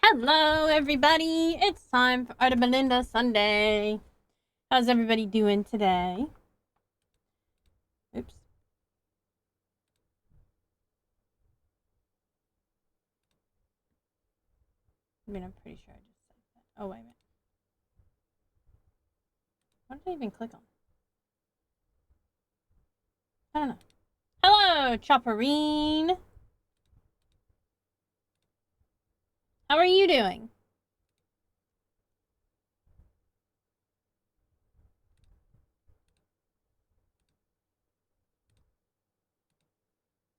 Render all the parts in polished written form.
Hello, everybody. It's time for Artabelinda Sunday. How's everybody doing today? Oops. I mean, I'm pretty sure I just said that. Oh, wait a minute. What did I even click on? I don't know. Hello, Chopperine. How are you doing?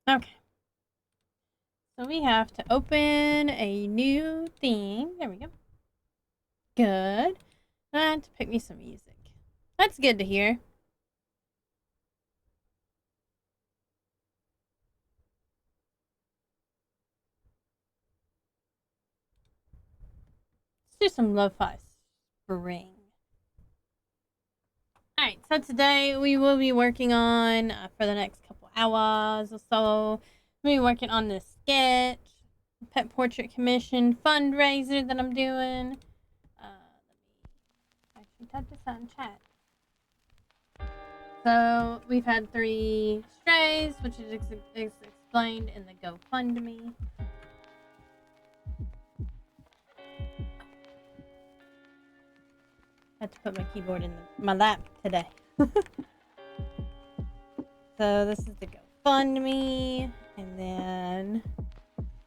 Okay. So we have to open a new theme. There we go. Good. And to pick me some music. That's good to hear. Let's do some lo-fi spring. Alright, so today we will be working on, for the next couple hours or so, we'll be working on this sketch, pet portrait commission fundraiser that I'm doing. Let me actually type this out in chat. So, we've had 3 strays, which is explained in the GoFundMe. I had to put my keyboard in my lap today. So this is the GoFundMe, and then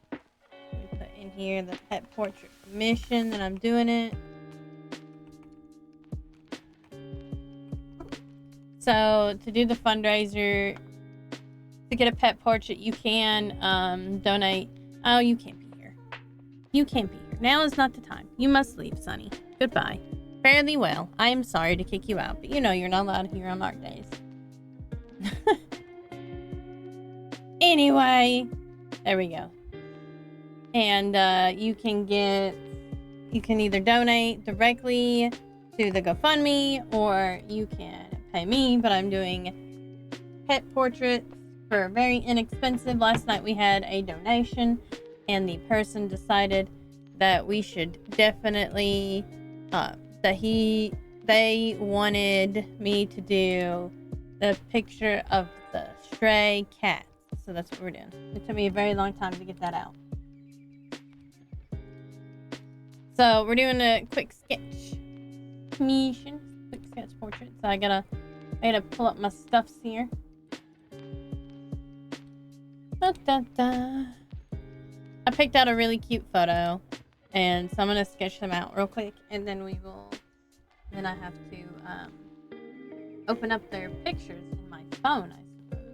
we put in here the pet portrait commission that I'm doing it. So to do the fundraiser, to get a pet portrait, you can donate. Oh, you can't be here. You can't be here. Now is not the time. You must leave, Sonny. Goodbye. Fare thee well. I am sorry to kick you out, but you know you're not allowed here on art days. Anyway, there we go. And you can either donate directly to the GoFundMe, or you can pay me, but I'm doing pet portraits for very inexpensive. Last night we had a donation, and the person decided that we should definitely they wanted me to do the picture of the stray cat. So that's what we're doing. It took me a very long time to get that out. So we're doing a quick sketch commission, quick sketch portrait. So I gotta pull up my stuffs here. Da, da, da. I picked out a really cute photo, and so I'm gonna sketch them out real quick, and then then I have to open up their pictures in my phone, I suppose.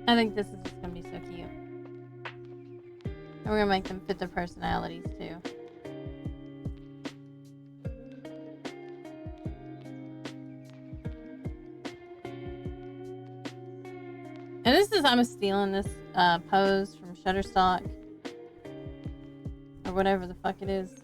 I think this is just gonna be so cute. And we're gonna make them fit their personalities too. And I'm stealing this pose from Shutterstock. Or whatever the fuck it is.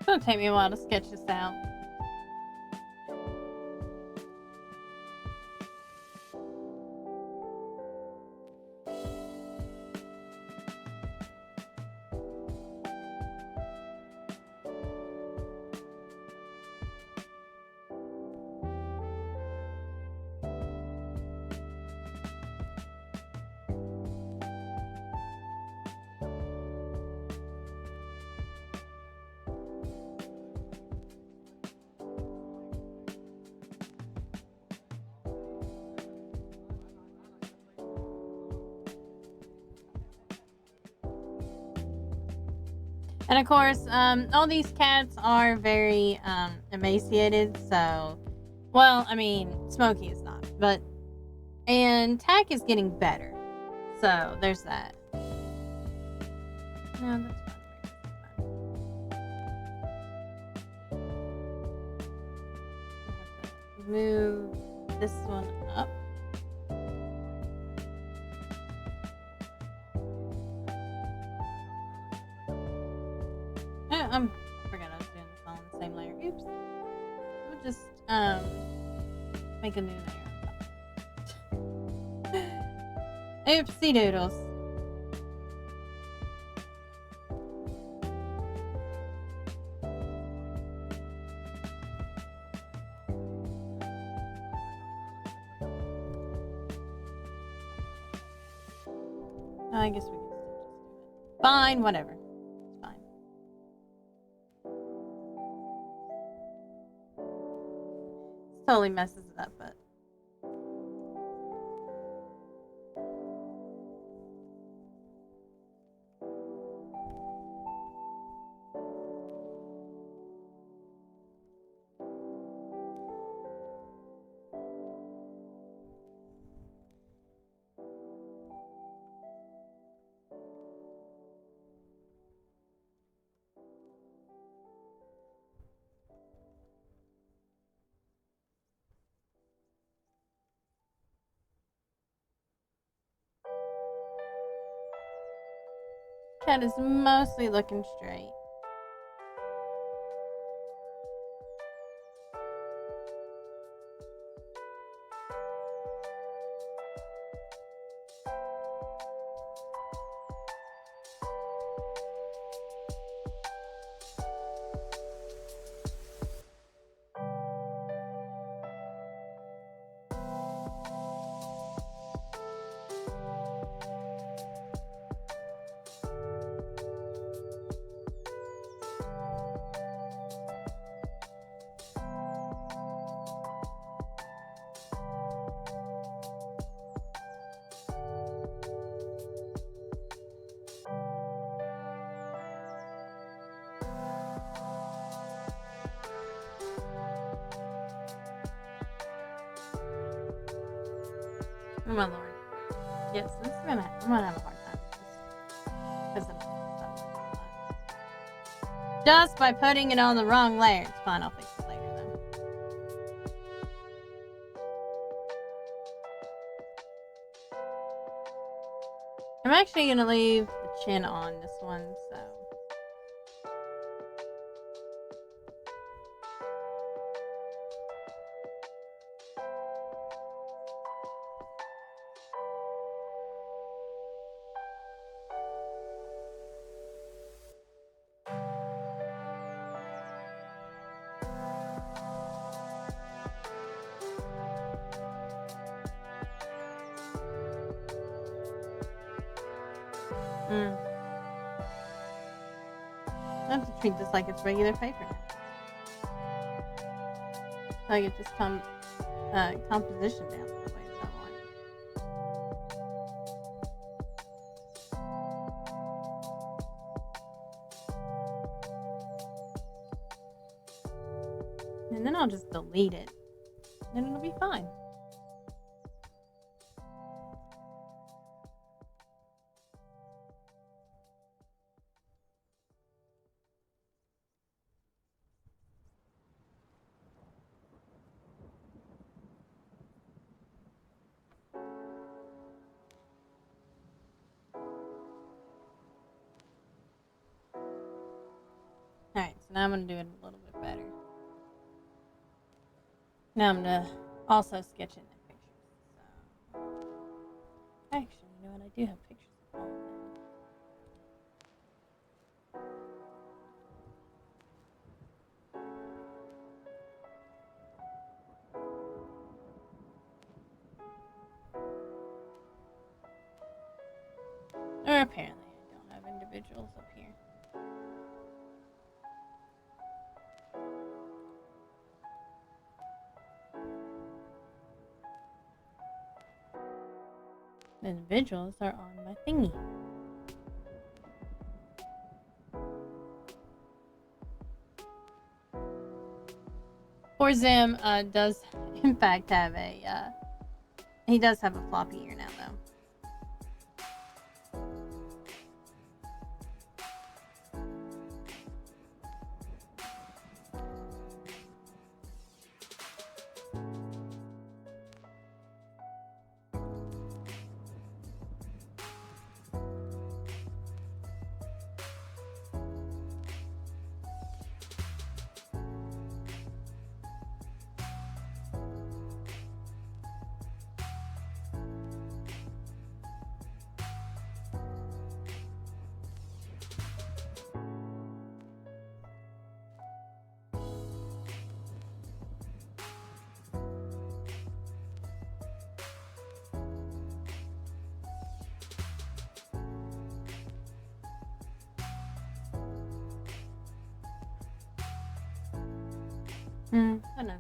It's gonna take me a while to sketch this out. And of course, all these cats are very emaciated, so, well, I mean, Smokey is not, but, and Tack is getting better, so there's that. No, that's fine. Move this one up. I forgot I was doing this all on the same layer. Oops. We'll just make a new layer. Oopsie doodles. I guess we can still just do it. Fine, whatever. It's fine. This totally messes it up, but. Cat is mostly looking straight. Oh my lord. Yes, this is I'm gonna have a hard time with this. Just by putting it on the wrong layer. It's fine, I'll fix it later though. I'm actually gonna leave the chin on this one, so. I have to treat this like it's regular paper now. So I get this composition down the way that I want. And then I'll just delete it. Then it'll be fine. Alright, so now I'm going to do it a little bit better. Now I'm going to also sketch in the pictures. So. Actually, you know what? I do have pictures of all of them. Or apparently I don't have individuals up here. The individuals are on my thingy. Poor Zim does in fact have a he does have a floppy ear now though. I know.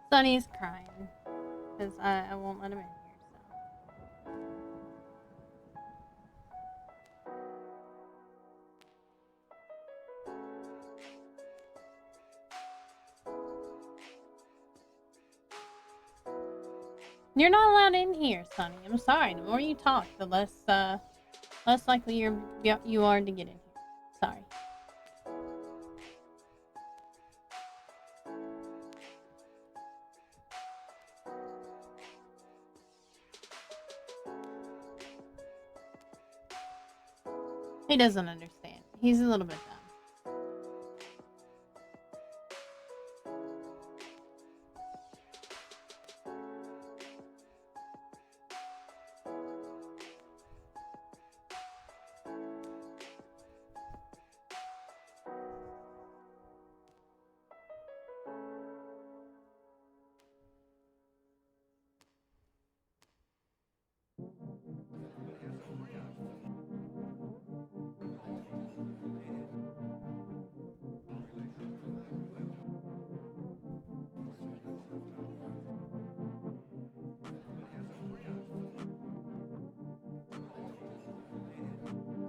Sonny's crying because I won't let him in here. You're not allowed in here, Sonny. I'm sorry. The more you talk, the less likely you are to get in here. Sorry. He doesn't understand. He's a little bit dumb.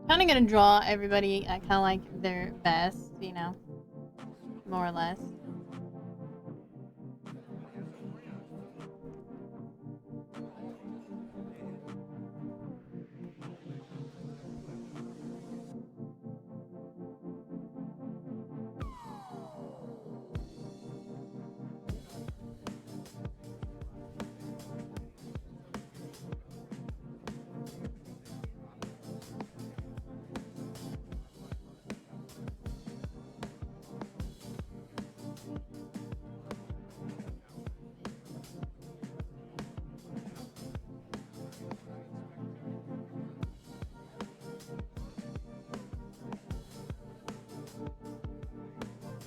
Kind of gonna draw everybody at kind of like their best, you know, more or less.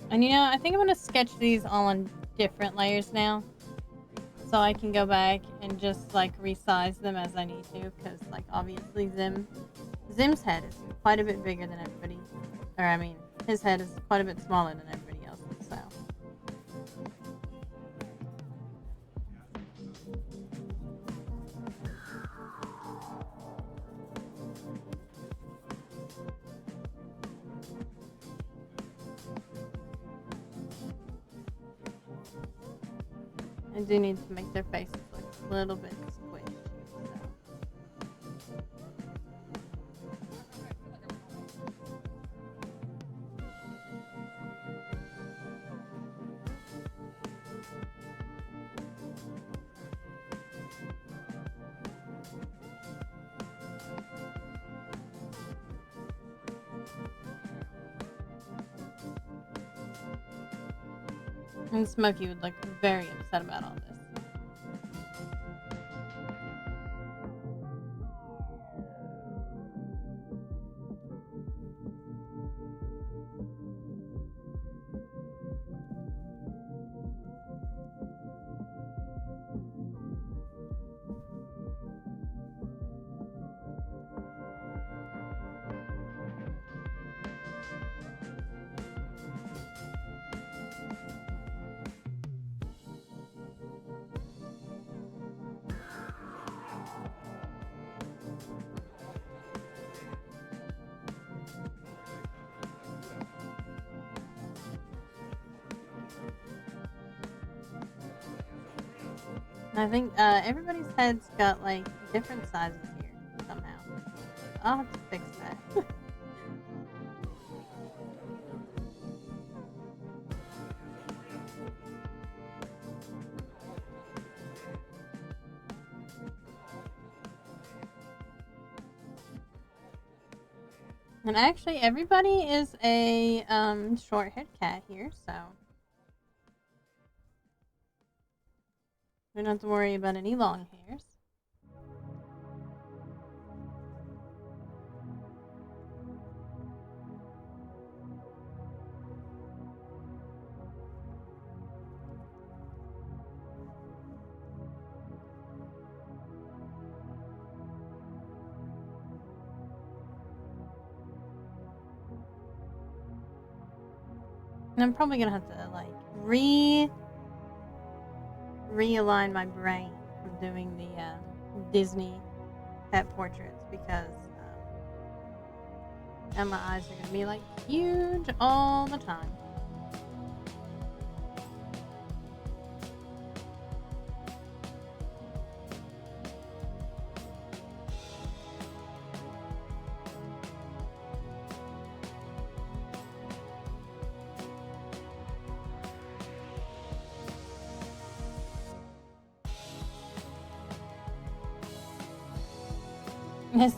And you know, I think I'm gonna sketch these all on different layers now, so I can go back and just like resize them as I need to, because like obviously Zim's head is quite a bit bigger than everybody, or I mean, his head is quite a bit smaller than everybody else's, so. I do need to make their faces look a little bit squished. And Smokey would look very upset about all this. I think everybody's head's got like different sizes here somehow. I'll have to fix that. And actually, everybody is a short haired cat here, so we don't have to worry about any long hairs. And I'm probably gonna have to like realign my brain from doing the Disney pet portraits because now my eyes are gonna be like huge all the time.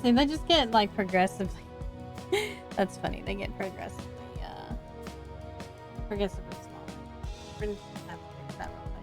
See, they just get like progressively. That's funny. They get progressively smaller. We're gonna have to fix that real quick.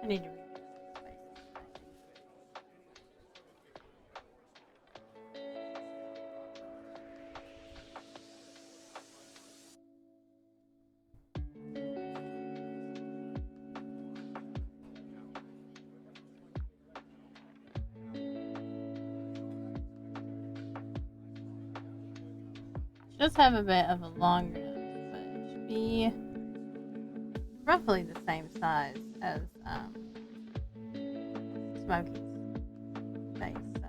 I need to read this space. She does have a bit of a longer nose, but it should be roughly the same size as Smokey's face. So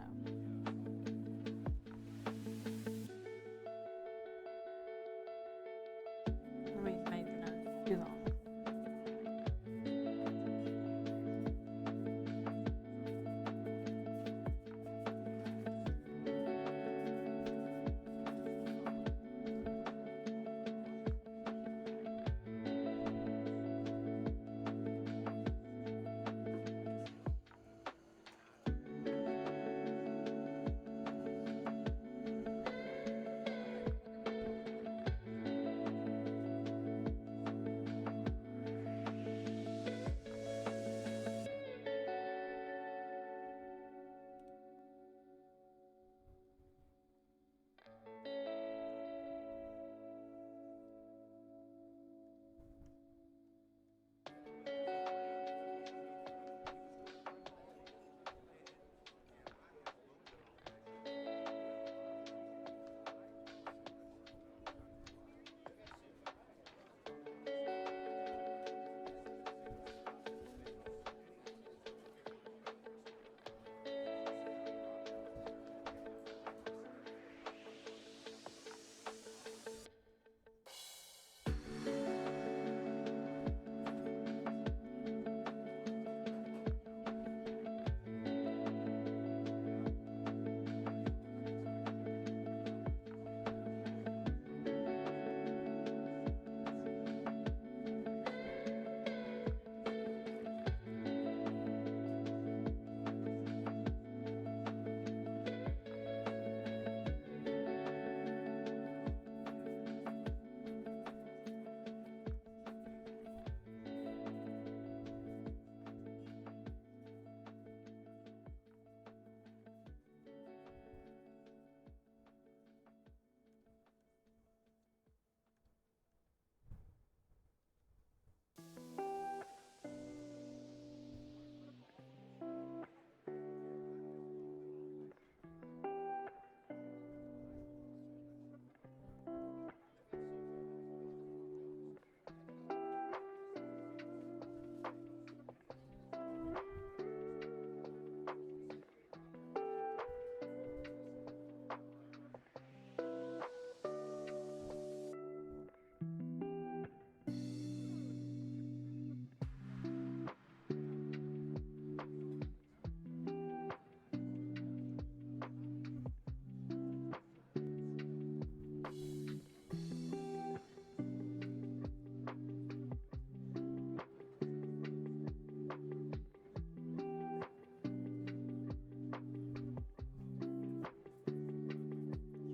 we made the nose too long.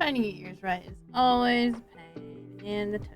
trying to get yours right is always a pain in the tush.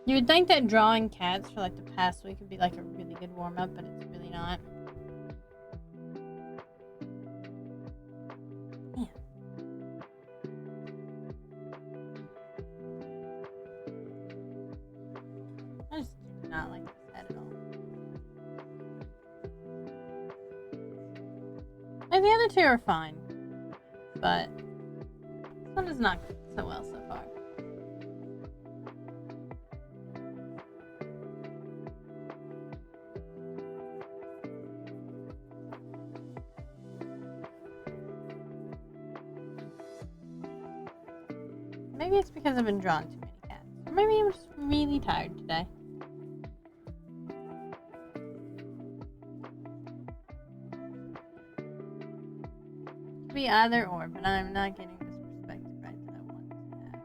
You would think that drawing cats for like the past week would be like a really good warm-up, but it's really not. Yeah. I just do not like this head at all. Like the other two are fine, but this one is not so well so far. Maybe it's because I've been drawing too many cats. Or maybe I'm just really tired today. Could be either or, but I'm not getting this perspective right that I want to have.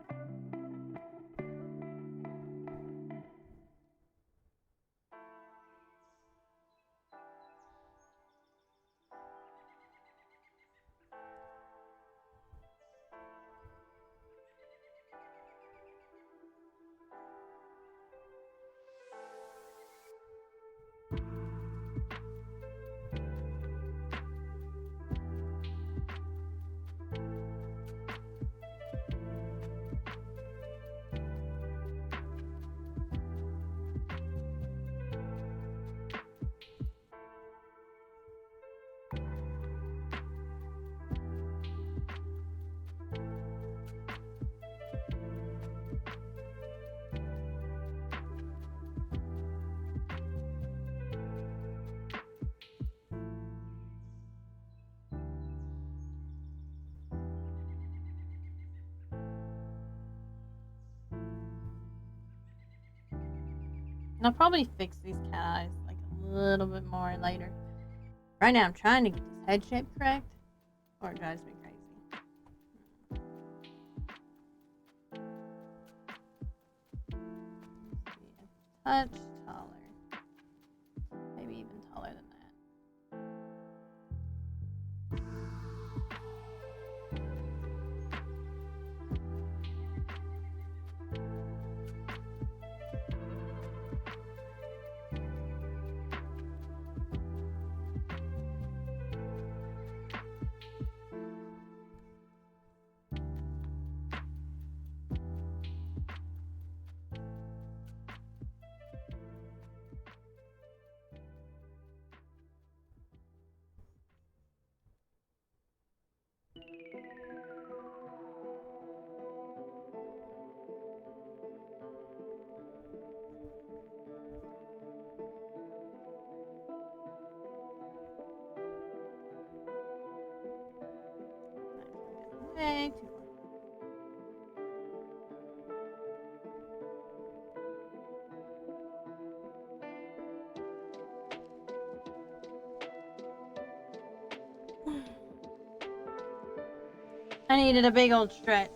And I'll probably fix these cat eyes like a little bit more later. Right now I'm trying to get this head shape correct, or it drives me crazy. A touch taller. Maybe even taller than that. Way too far. I needed a big old stretch.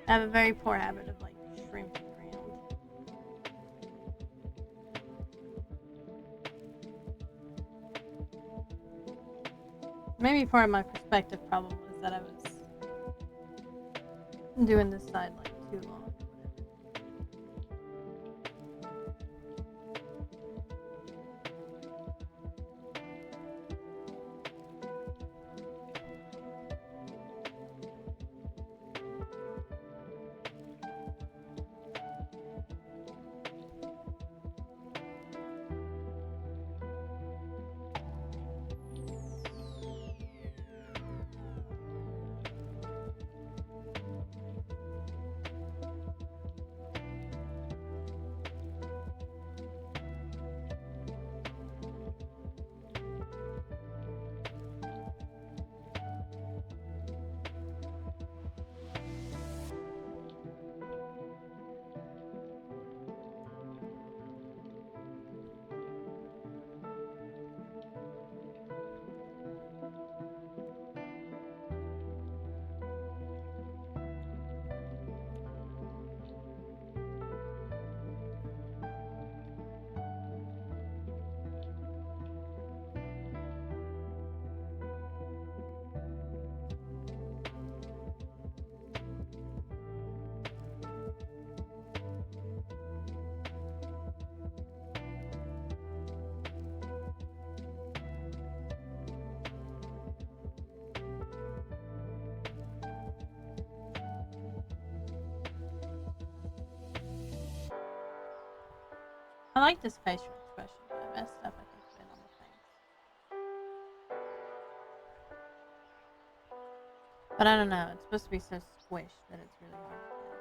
I have a very poor habit of like shrimping around. Maybe part of my perspective problem was that I was doing this side like too long. I like this facial expression, but I messed up, I think, a bit on the face. But I don't know. It's supposed to be so squished that it's really hard to tell.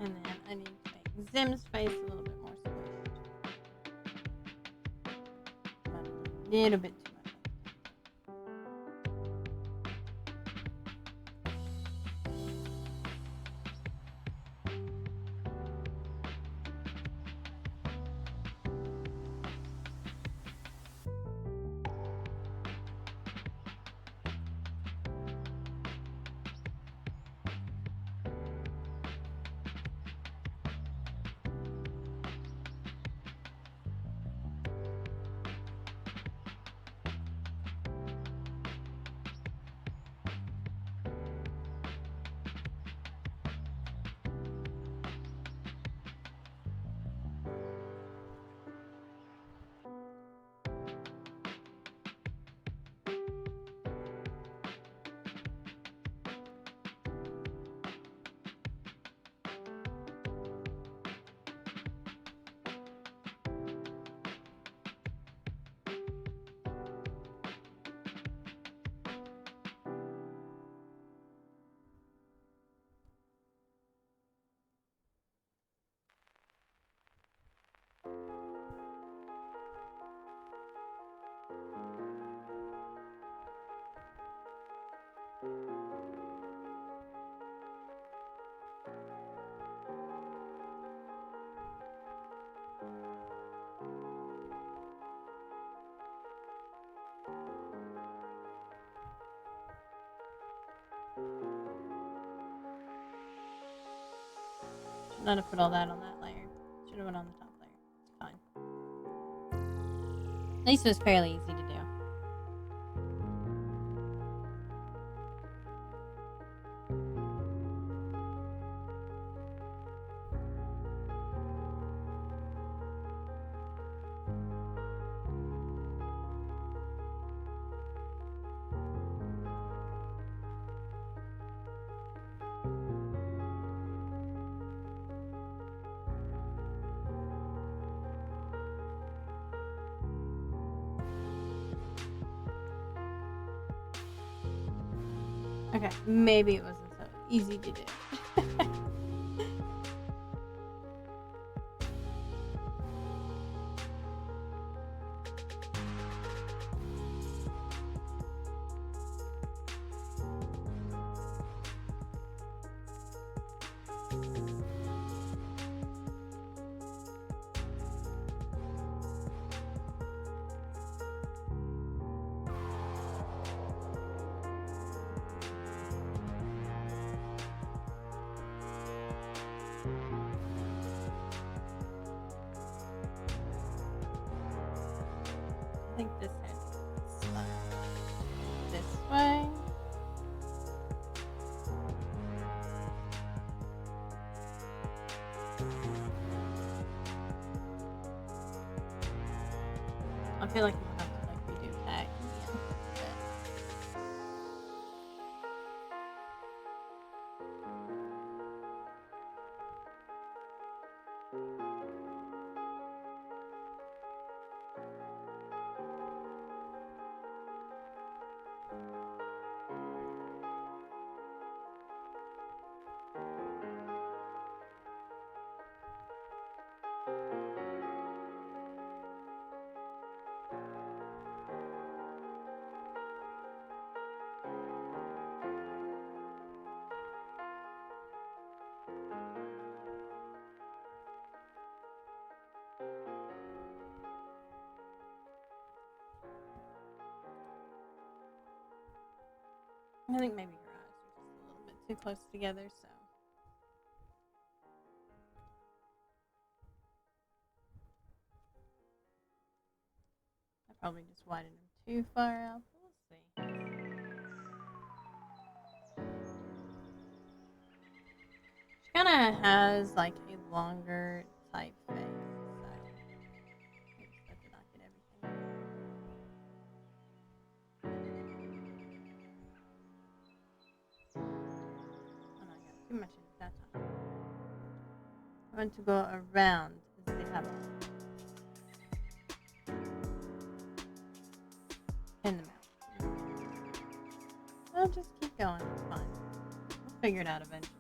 And then I need to make Zim's face a little bit more squished. A little bit too much. Should not have put all that on that layer. Should have went on the top layer. It's fine. At least it was fairly easy to do. Okay, maybe it wasn't so easy to do. I think this head is this way. I feel like we'll have to like redo tag again. I think maybe your eyes are just a little bit too close together, so. I probably just widened them too far out, but we'll see. She kind of has like a longer type face. too much in that time. I want to go around the apple. In the mouth. I'll just keep going. It's fine. We'll figure it out eventually.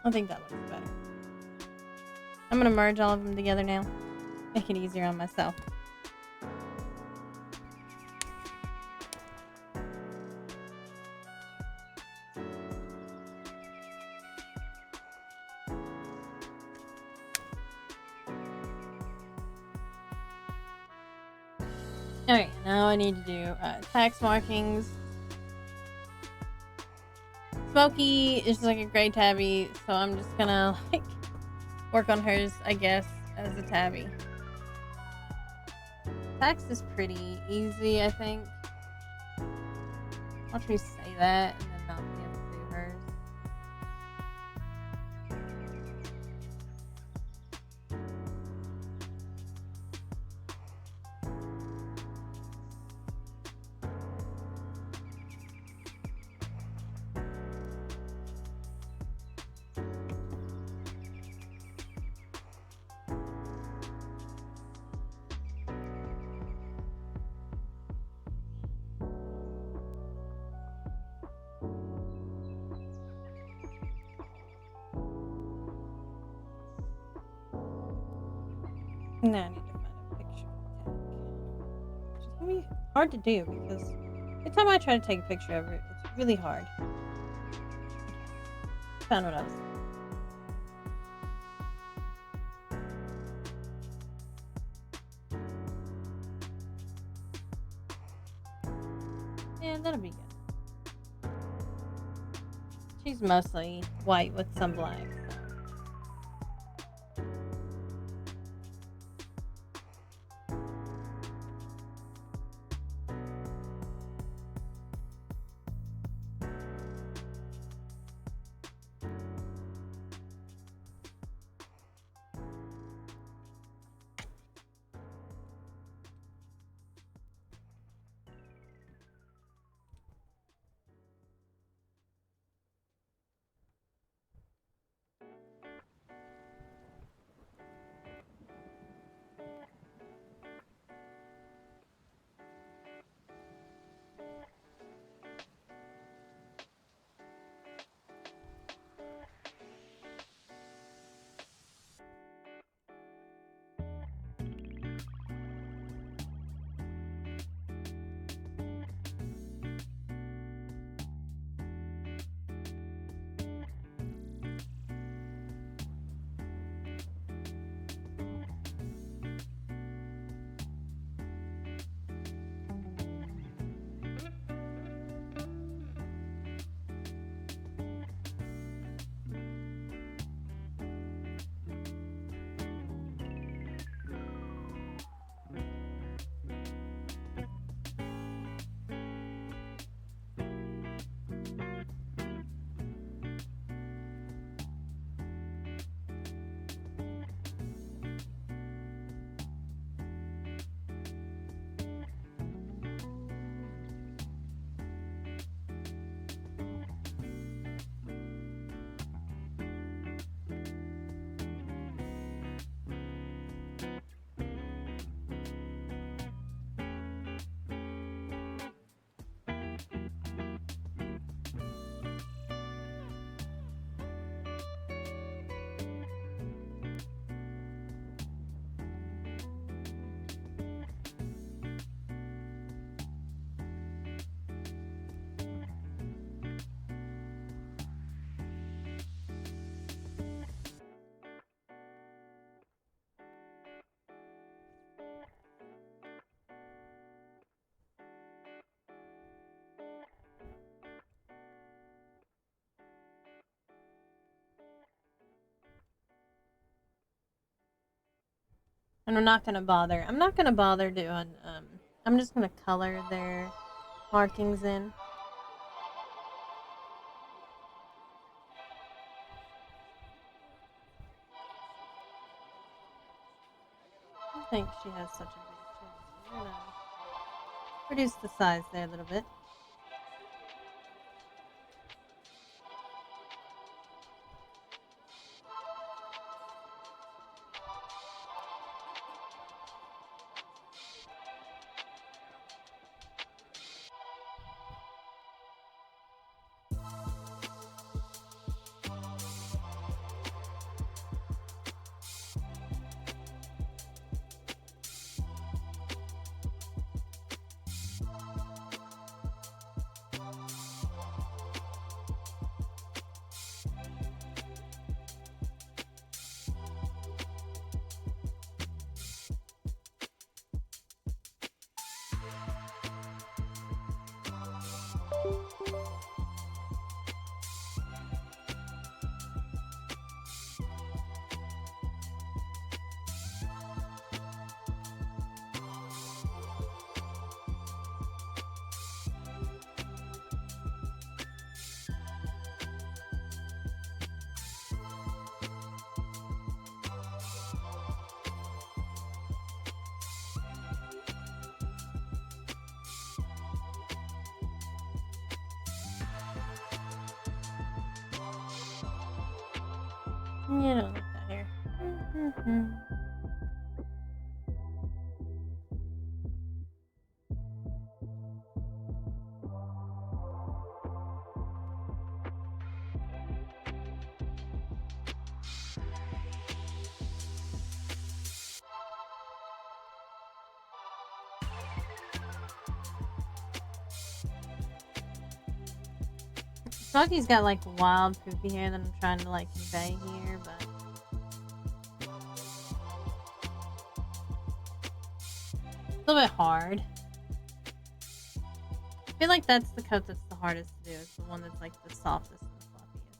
I think that looks better. I'm gonna merge all of them together now. Make it easier on myself. Alright, now I need to do text markings. Smokey is like a gray tabby, so I'm just gonna like work on hers, I guess, as a tabby. Text is pretty easy, I think. I'll try to say that and then not be able to do hers. Now I need to find a picture of the tag. It's gonna be hard to do because every time I try to take a picture of it, it's really hard. Found what I was saying. Yeah, that'll be good. She's mostly white with some black. And I'm not gonna bother. I'm not gonna bother doing. I'm just gonna color their markings in. think she has such a big chin. So we're gonna reduce the size there a little bit. You don't like that hair. Smoky's got like wild poopy hair that I'm trying to like convey here, but a little bit hard. I feel like that's the coat that's the hardest to do. It's the one that's like the softest and the fluffiest.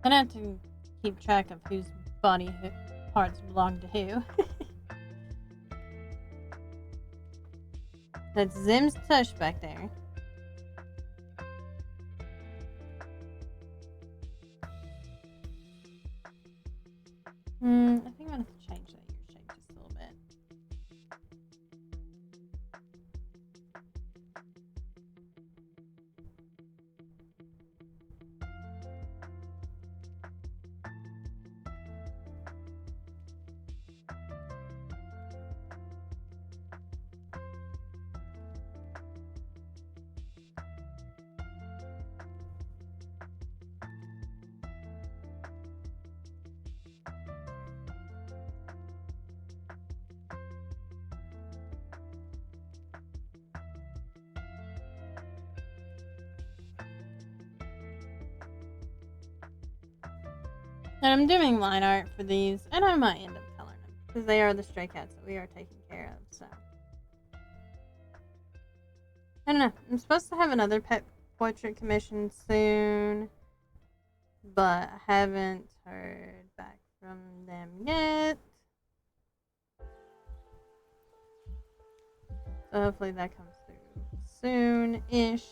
I'm gonna have to keep track of whose body parts belong to who. That's Zim's tush back there. I think I'm gonna have to change that ear shape just a little bit. And I'm doing line art for these, and I might end up coloring them because they are the stray cats that we are taking care of. So I don't know. I'm supposed to have another pet portrait commission soon, but I haven't heard back from them yet. So hopefully that comes through soon-ish.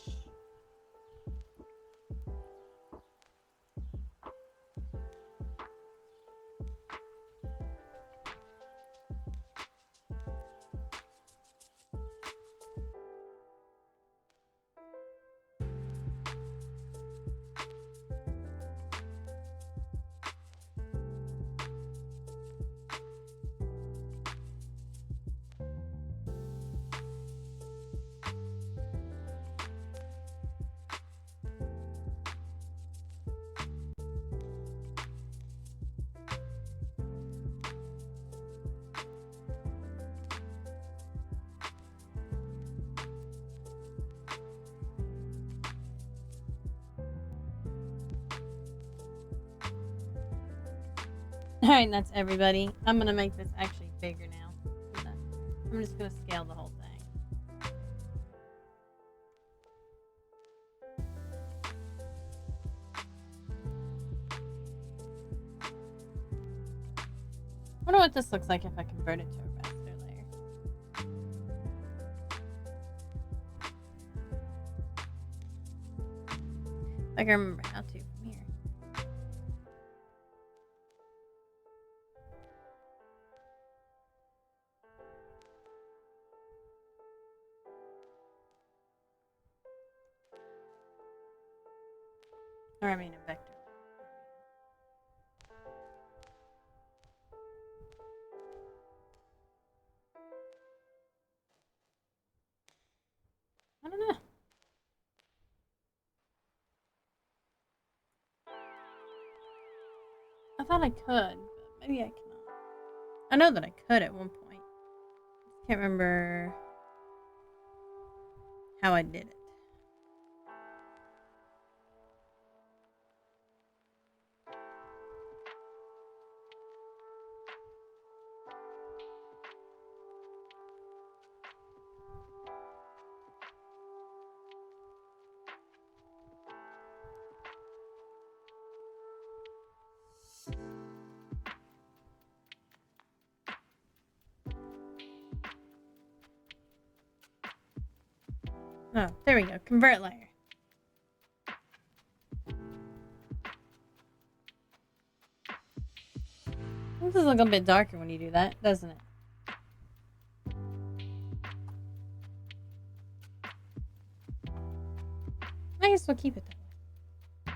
Alright, that's everybody. I'm gonna make this actually bigger now. I'm just gonna scale the whole thing. I wonder what this looks like if I convert it to a raster layer. I can remember how to from here. Or I mean a vector. I don't know. I thought I could, but maybe I cannot. I know that I could at one point. I can't remember how I did it. Oh, there we go. Convert layer. This is looking a bit darker when you do that, doesn't it? I guess we'll keep it that way.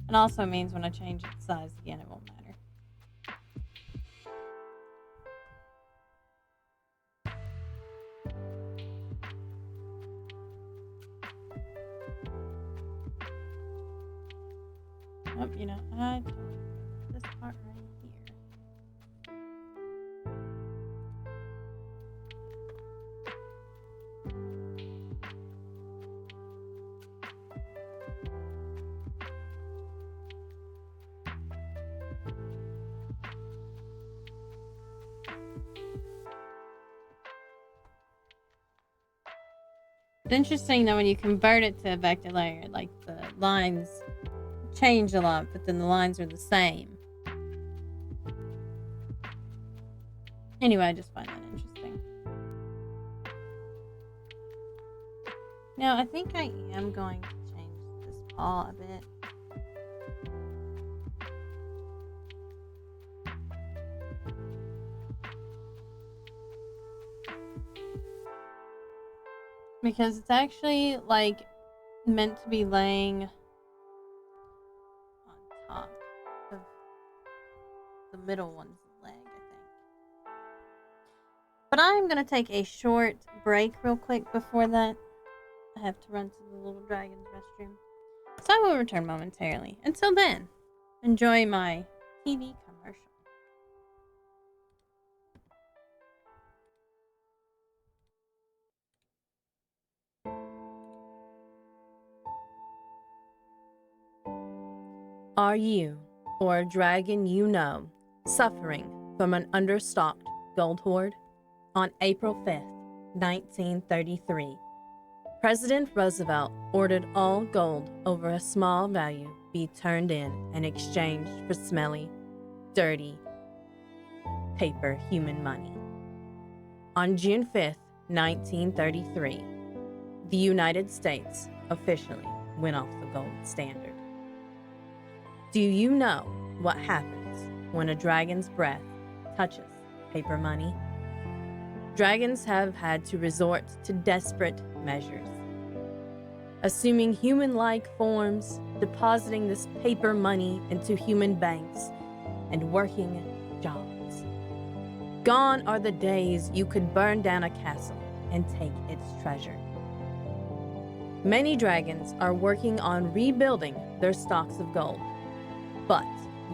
It also means when I change its size again, it won't matter. Oh, you know, I this part right here. It's interesting that when you convert it to a vector layer, like the lines change a lot, but then the lines are the same. Anyway, I just find that interesting. Now, I think I am going to change this paw a bit. Because it's actually, like, meant to be laying on top of the middle one's leg, I think. But I'm going to take a short break real quick before that. I have to run to the little dragon's restroom. So I will return momentarily. Until then, enjoy my TV commercial. Are you, or a dragon you know, suffering from an understocked gold hoard? On April 5th, 1933, President Roosevelt ordered all gold over a small value be turned in and exchanged for smelly, dirty, paper human money. On June 5th, 1933, the United States officially went off the gold standard. Do you know what happens when a dragon's breath touches paper money? Dragons have had to resort to desperate measures, assuming human-like forms, depositing this paper money into human banks, and working jobs. Gone are the days you could burn down a castle and take its treasure. Many dragons are working on rebuilding their stocks of gold, but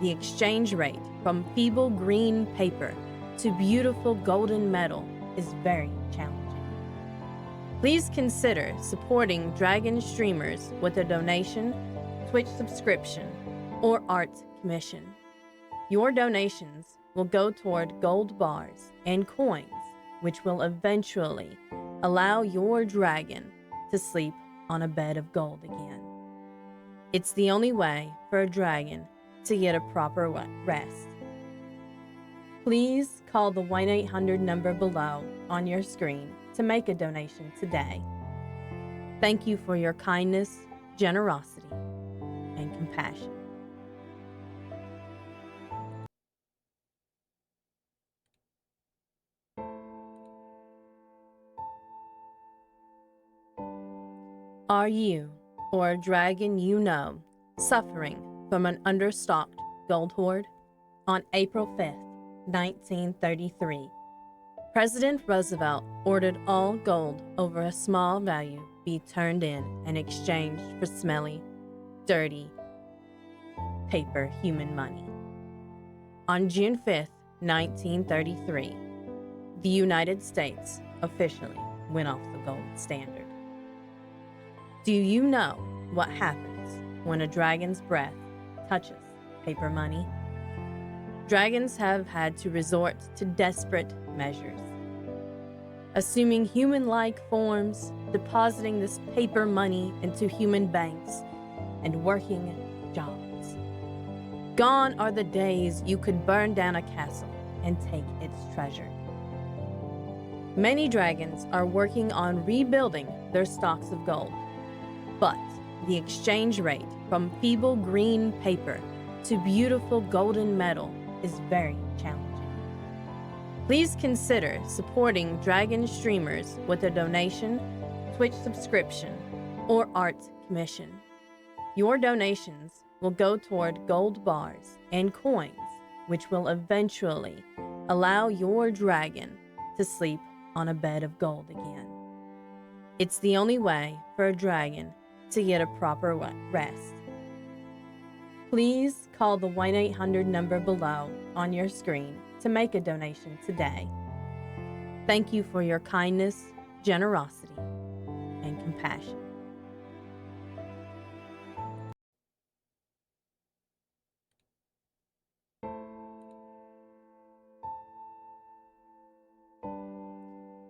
the exchange rate from feeble green paper to beautiful golden metal is very challenging. Please consider supporting dragon streamers with a donation, Twitch subscription, or art commission. Your donations will go toward gold bars and coins, which will eventually allow your dragon to sleep on a bed of gold again. It's the only way for a dragon to get a proper rest. Please call the 1-800 number below on your screen to make a donation today. Thank you for your kindness, generosity, and compassion. Are you, or a dragon you know, suffering from an understocked gold hoard? On April 5th, 1933, President Roosevelt ordered all gold over a small value be turned in and exchanged for smelly, dirty, paper human money. On June 5th, 1933, the United States officially went off the gold standard. Do you know what happens when a dragon's breath touches paper money? Dragons have had to resort to desperate measures, assuming human-like forms, depositing this paper money into human banks, and working jobs. Gone are the days you could burn down a castle and take its treasure. Many dragons are working on rebuilding their stocks of gold, but the exchange rate from feeble green paper to beautiful golden metal is very challenging. Please consider supporting dragon streamers with a donation, Twitch subscription, or art commission. Your donations will go toward gold bars and coins, which will eventually allow your dragon to sleep on a bed of gold again. It's the only way for a dragon to get a proper rest. Please call the 1-800 number below on your screen to make a donation today. Thank you for your kindness, generosity, and compassion.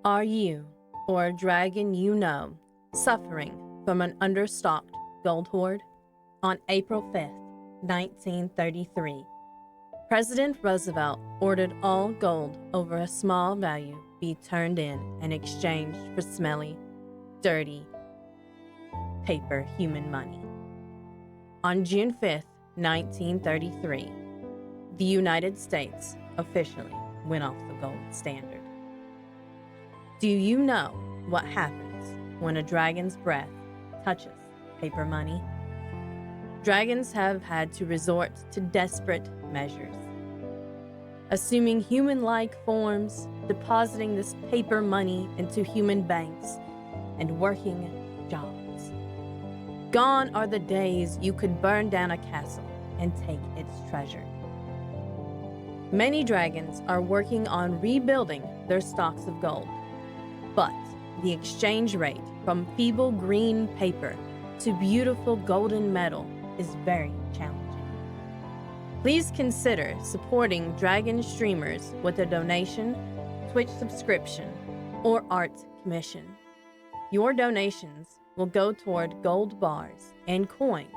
Are you, or a dragon you know, suffering from an understocked gold hoard? On April 5th, 1933, President Roosevelt ordered all gold over a small value be turned in and exchanged for smelly, dirty, paper human money. On June 5th, 1933, the United States officially went off the gold standard. Do you know what happens when a dragon's breath touches paper money? Dragons have had to resort to desperate measures, assuming human-like forms, depositing this paper money into human banks, and working jobs. Gone are the days you could burn down a castle and take its treasure. Many dragons are working on rebuilding their stocks of gold, but the exchange rate from feeble green paper to beautiful golden metal is very challenging. Please consider supporting dragon streamers with a donation, Twitch subscription, or art commission. Your donations will go toward gold bars and coins,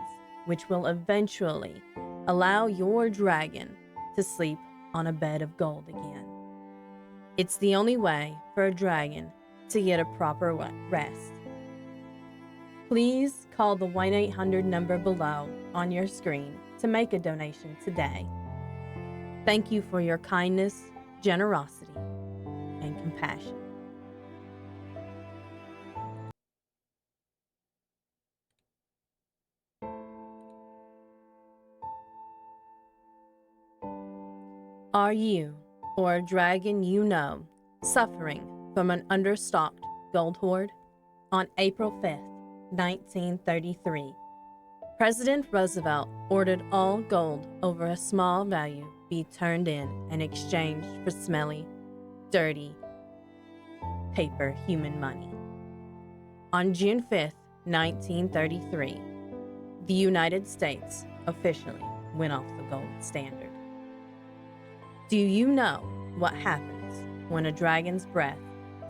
which will eventually allow your dragon to sleep on a bed of gold again. It's the only way for a dragon to get a proper rest. Please call the 1-800 number below on your screen to make a donation today. Thank you for your kindness, generosity, and compassion. Are you, or a dragon you know, suffering from an understocked gold hoard? On April 5th, 1933, President Roosevelt ordered all gold over a small value be turned in and exchanged for smelly, dirty, paper human money. On June 5th, 1933, the United States officially went off the gold standard. Do you know what happens when a dragon's breath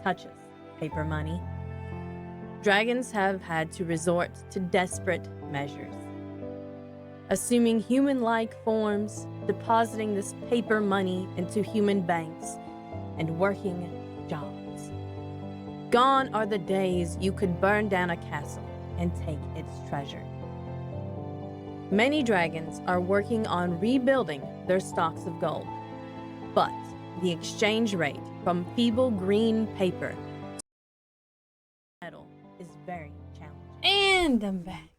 touches paper money? Dragons have had to resort to desperate measures, assuming human-like forms, depositing this paper money into human banks, and working jobs. Gone are the days you could burn down a castle and take its treasure. Many dragons are working on rebuilding their stocks of gold, but the exchange rate from feeble green paper to metal is very challenging. And I'm back.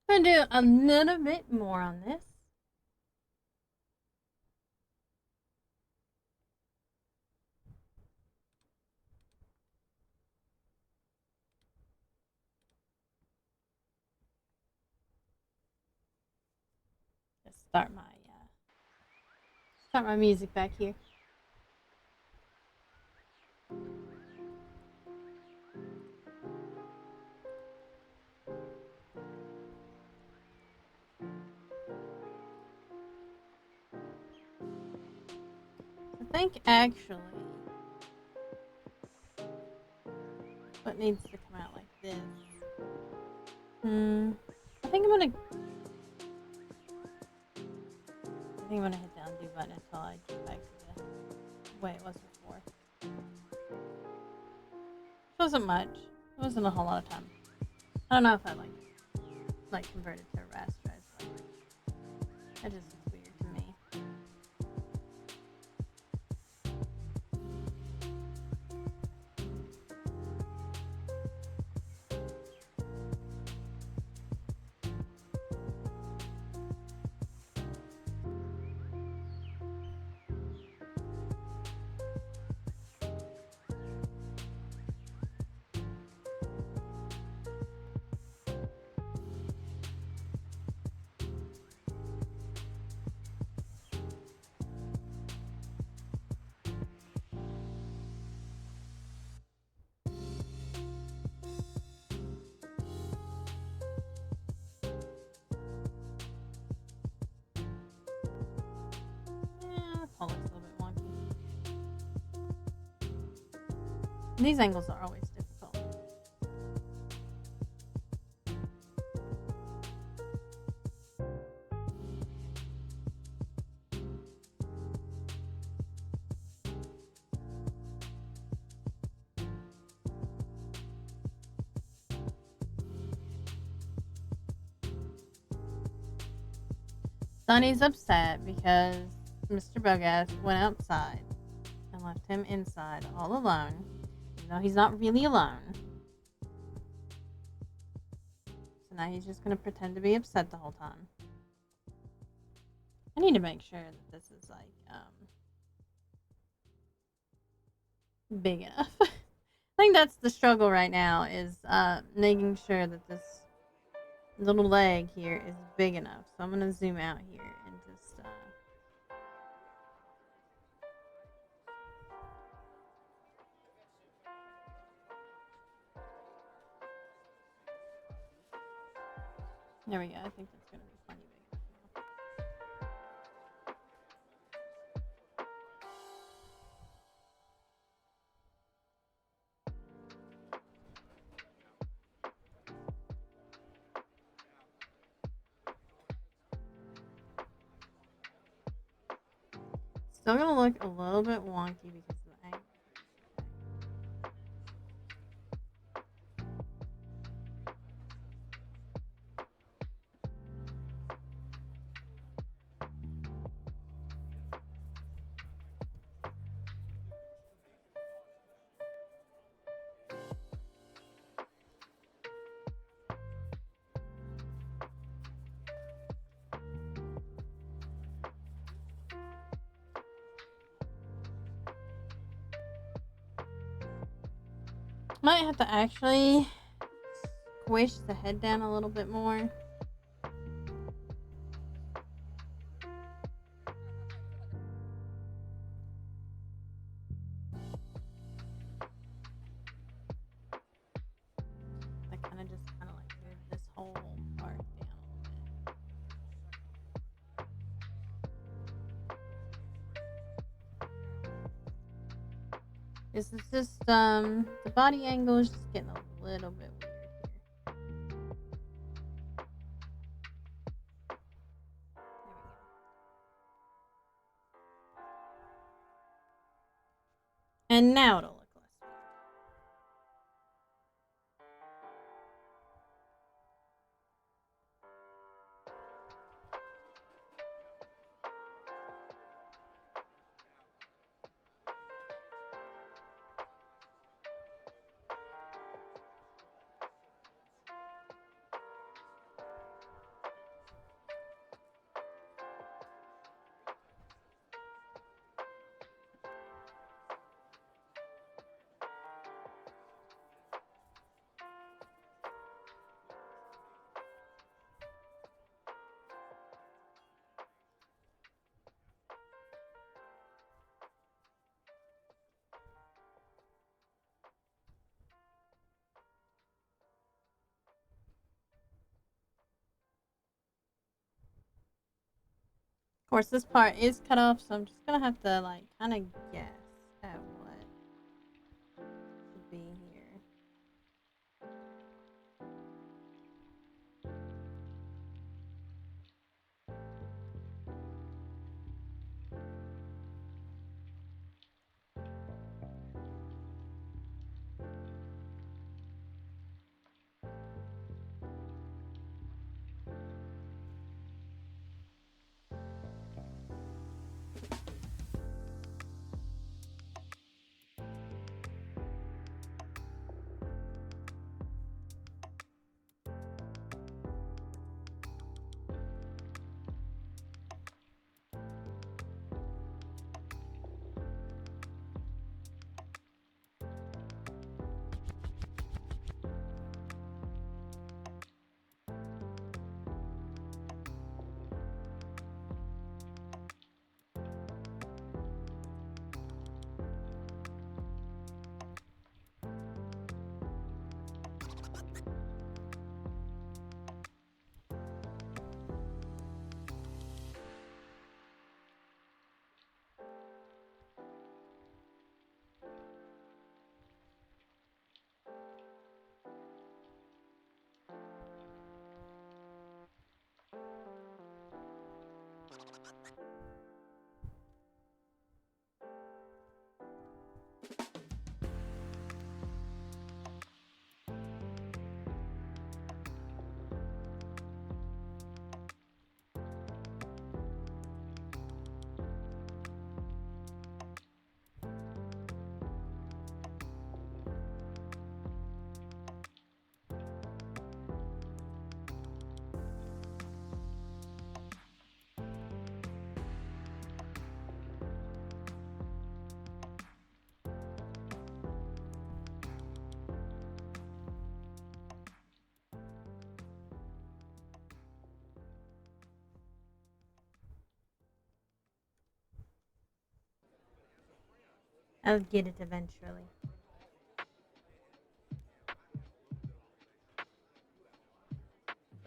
I'm gonna do a little bit more on this. Let's start my music back here. I think actually what needs to come out like this. I think I'm gonna hit the undo button until I get back to the way it was before. It wasn't much. It wasn't a whole lot of time. I don't know if I like converted to a rasterize. That just looks weird to me. That looks a little bit wonky. These angles are always difficult. Sonny's upset because Mr. Bogath went outside and left him inside all alone, even though he's not really alone. So now he's just going to pretend to be upset the whole time. I need to make sure that this is like big enough. I think that's the struggle right now, is making sure that this little leg here is big enough. So I'm going to zoom out here and just there we go. I think that's going to be plenty big enough now. Still gonna look a little bit wonky because of the angle. Might have to actually squish the head down a little bit more. I kind of like move this whole part down a little bit. This is just the body angle is just getting a little bit weird here. And now it'll look less weird. Of course, this part is cut off, so I'm just gonna have to like kind of guess at what should be here. I'll get it eventually.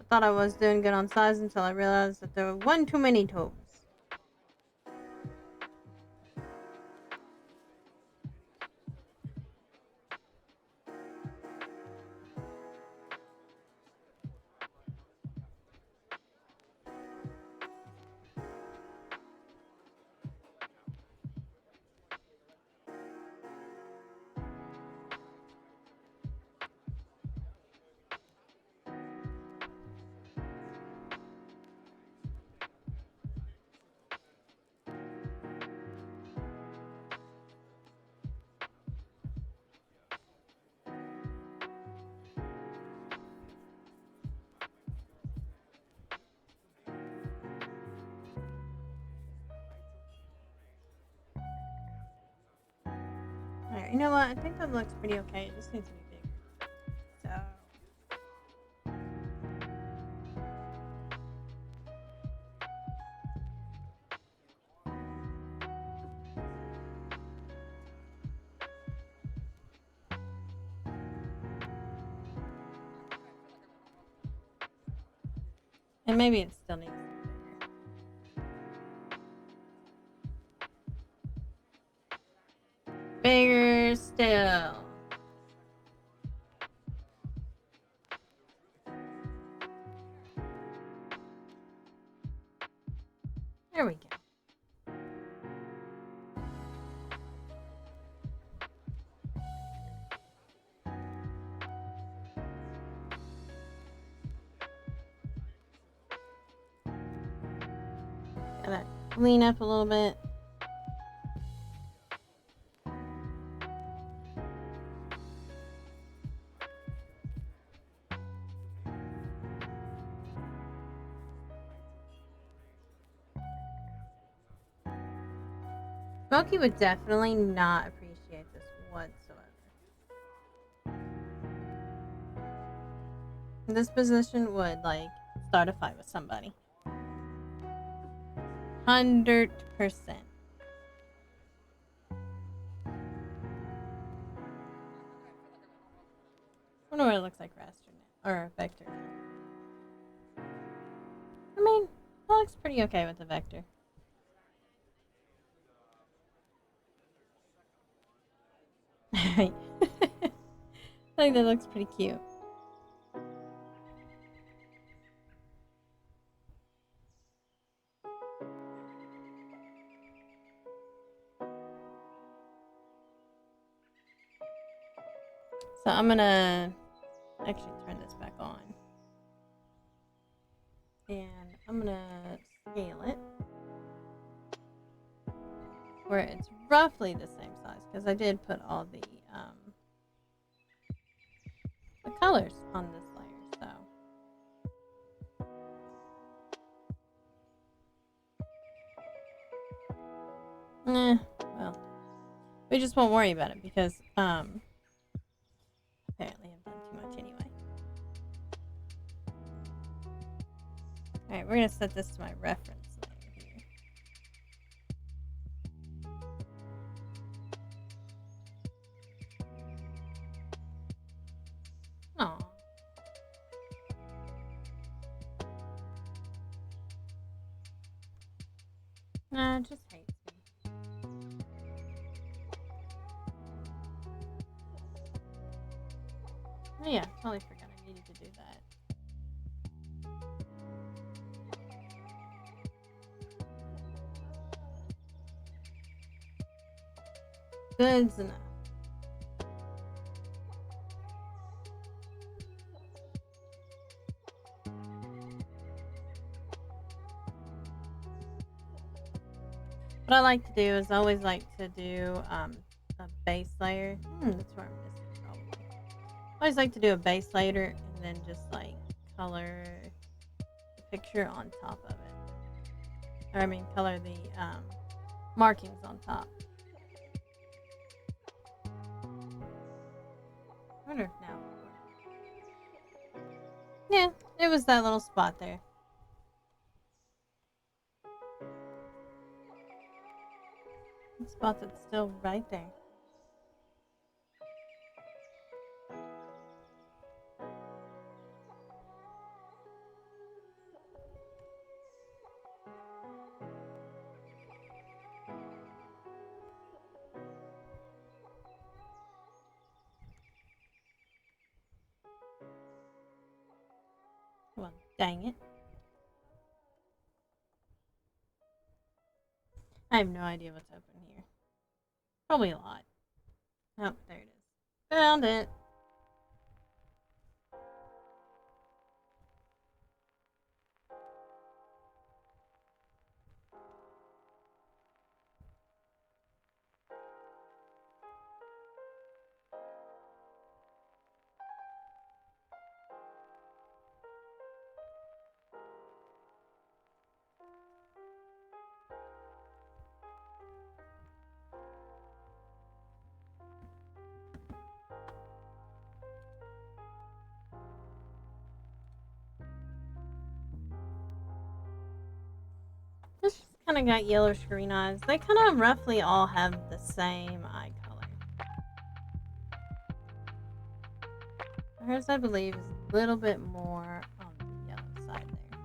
I thought I was doing good on size until I realized that there were one too many toes. Alright, you know what? I think that looks pretty okay. It just needs to be And maybe it still needs bigger still. There we go. Gotta clean up a little bit. Smokey would definitely not appreciate this whatsoever. This position would like start a fight with somebody. 100%. I wonder what it looks like raster now, or vector now. I mean, it looks pretty okay with the vector. Right. I think that looks pretty cute. So I'm gonna actually turn this back on. And I'm gonna scale it where it's roughly the same size, because I did put all the colors on this layer, so well, we just won't worry about it because apparently I've done too much anyway. Alright, we're gonna set this to my reference layer here. Aww. Nah, it just hates me. Oh yeah, totally forgot I needed to do that. Good's enough. What I like to do is I always like to do a base layer. That's where I'm missing probably. I always like to do a base layer and then just like color the picture on top of it. Or I mean color the markings on top. I wonder if now. Yeah, it was that little spot there. The spot that's still right there. Well, dang it. I have no idea what's open here. Probably a lot. Oh, there it is. Found it. This kind of got yellowish green eyes. They kind of roughly all have the same eye color. Hers, I believe, is a little bit more on the yellow side there.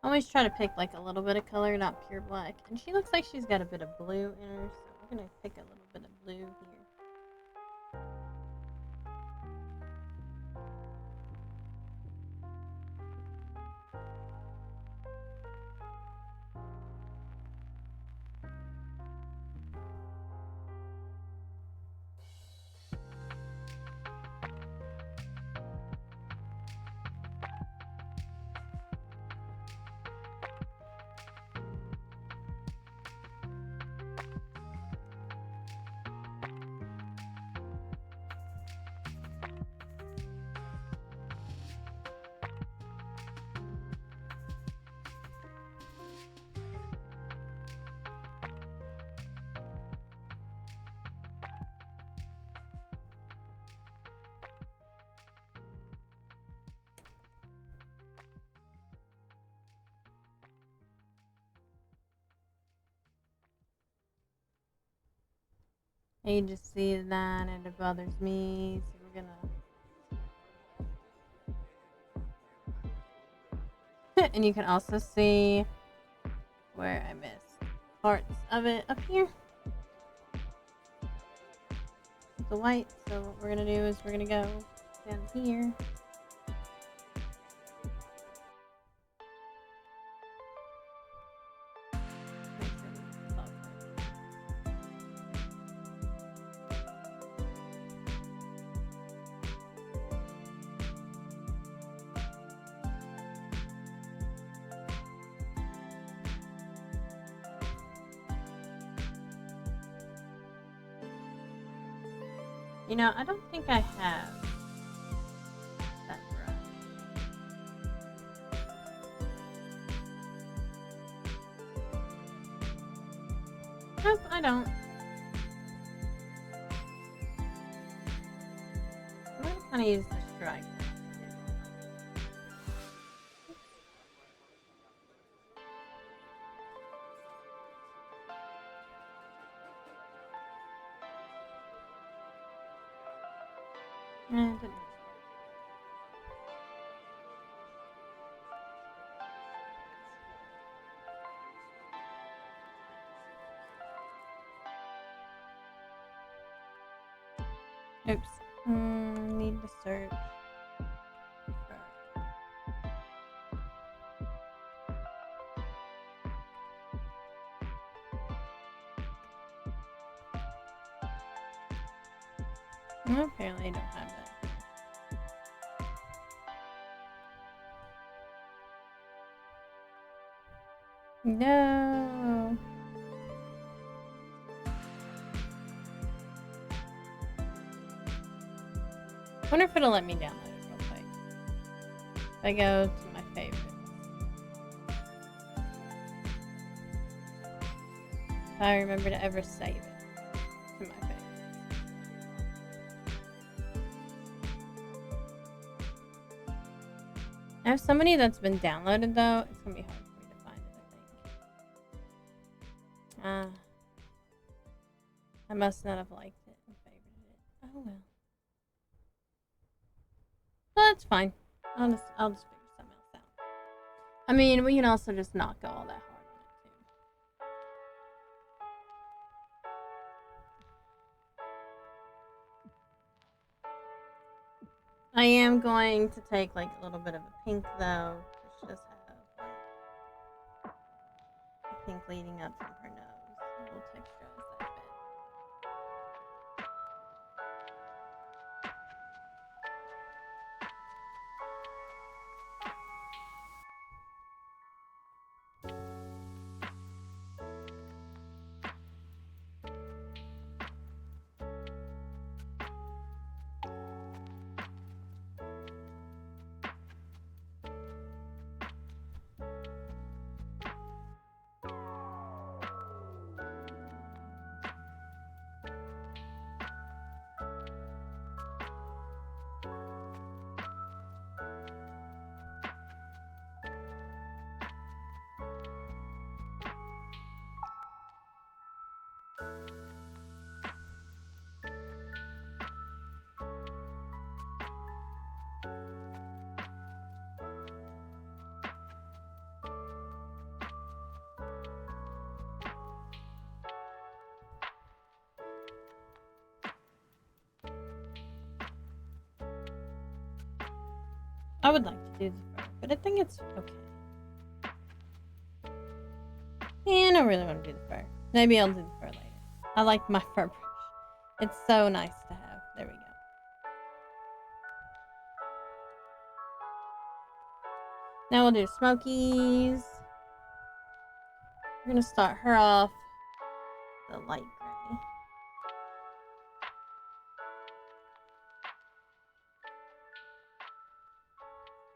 Always try to pick like a little bit of color, not pure black. And she looks like she's got a bit of blue in her, so we're gonna pick a little bit of blue here. You just see that and it bothers me, so we're gonna and you can also see where I missed parts of it up here with the white. So what we're gonna do is we're gonna go down here. You know, I don't think I have that brush. Nope, I don't. I'm gonna kind of use the strike. Didn't. Oops. Need to search. Well, apparently I don't have that. No. Wonder if it'll let me download it real quick. If I go to my favorites. If I remember to ever save it to my favorites. I have so many that's been downloaded though, it's gonna be hard for me to find it, I think. I must not have liked it and favorited it. Oh well. Well, that's fine. I'll just figure something else out. I mean, we can also just not go all that hard on it too. I am going to take like a little bit of a pink though. She does have like a pink leading up from her nose. A little texturize that bit. I would like to do the fur, but I think it's okay. And I really want to do the fur. Maybe I'll do the fur later. I like my fur brush. It's so nice to have. There we go. Now we'll do Smokies. We're going to start her off the light gray.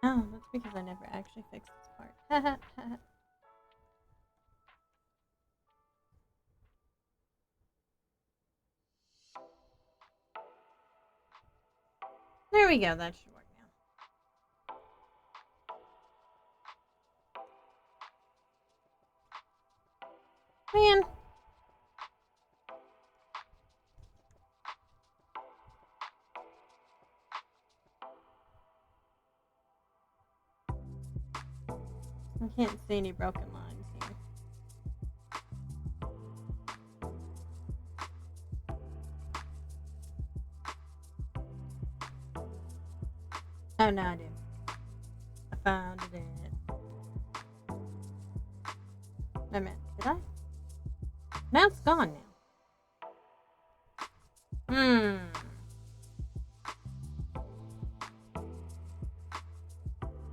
Oh, that's because I never actually fixed this part. There we go. That should work now. Man. I can't see any broken lines here. Oh, no, I do. I found it. Wait a minute. Did I? Now it's gone now.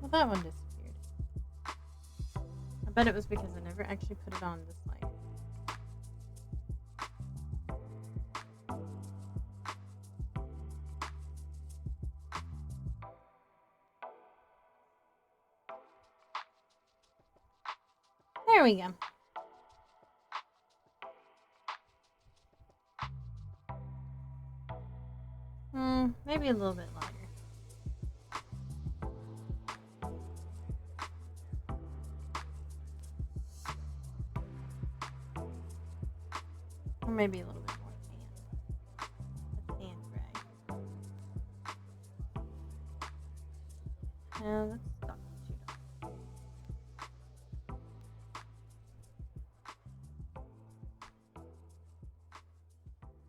Well, that one disappeared. I bet it was because I never actually put it on this light. There we go. Maybe a little bit lighter. Or maybe a little bit more tan. A tan gray. No, that's stuck too dark.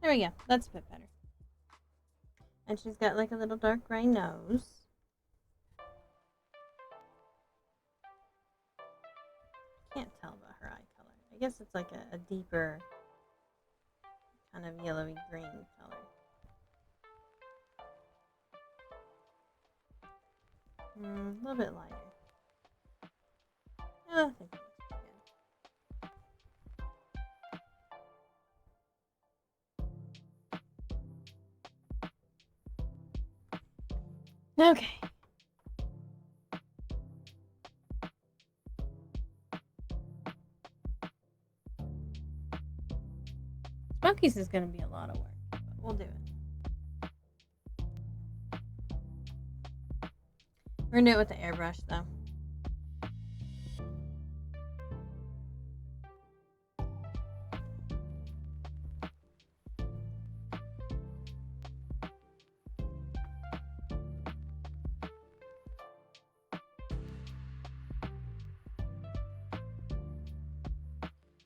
There we go. That's a bit better. And she's got like a little dark gray nose. Can't tell about her eye color. I guess it's like a deeper kind of yellowy green color. A little bit lighter. I think that's pretty good. Okay. Smokies is going to be a lot of work, but we'll do it. We're going to do it with the airbrush, though.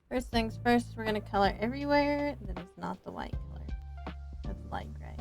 First things first, we're going to color everywhere that is not the white color. That's light gray.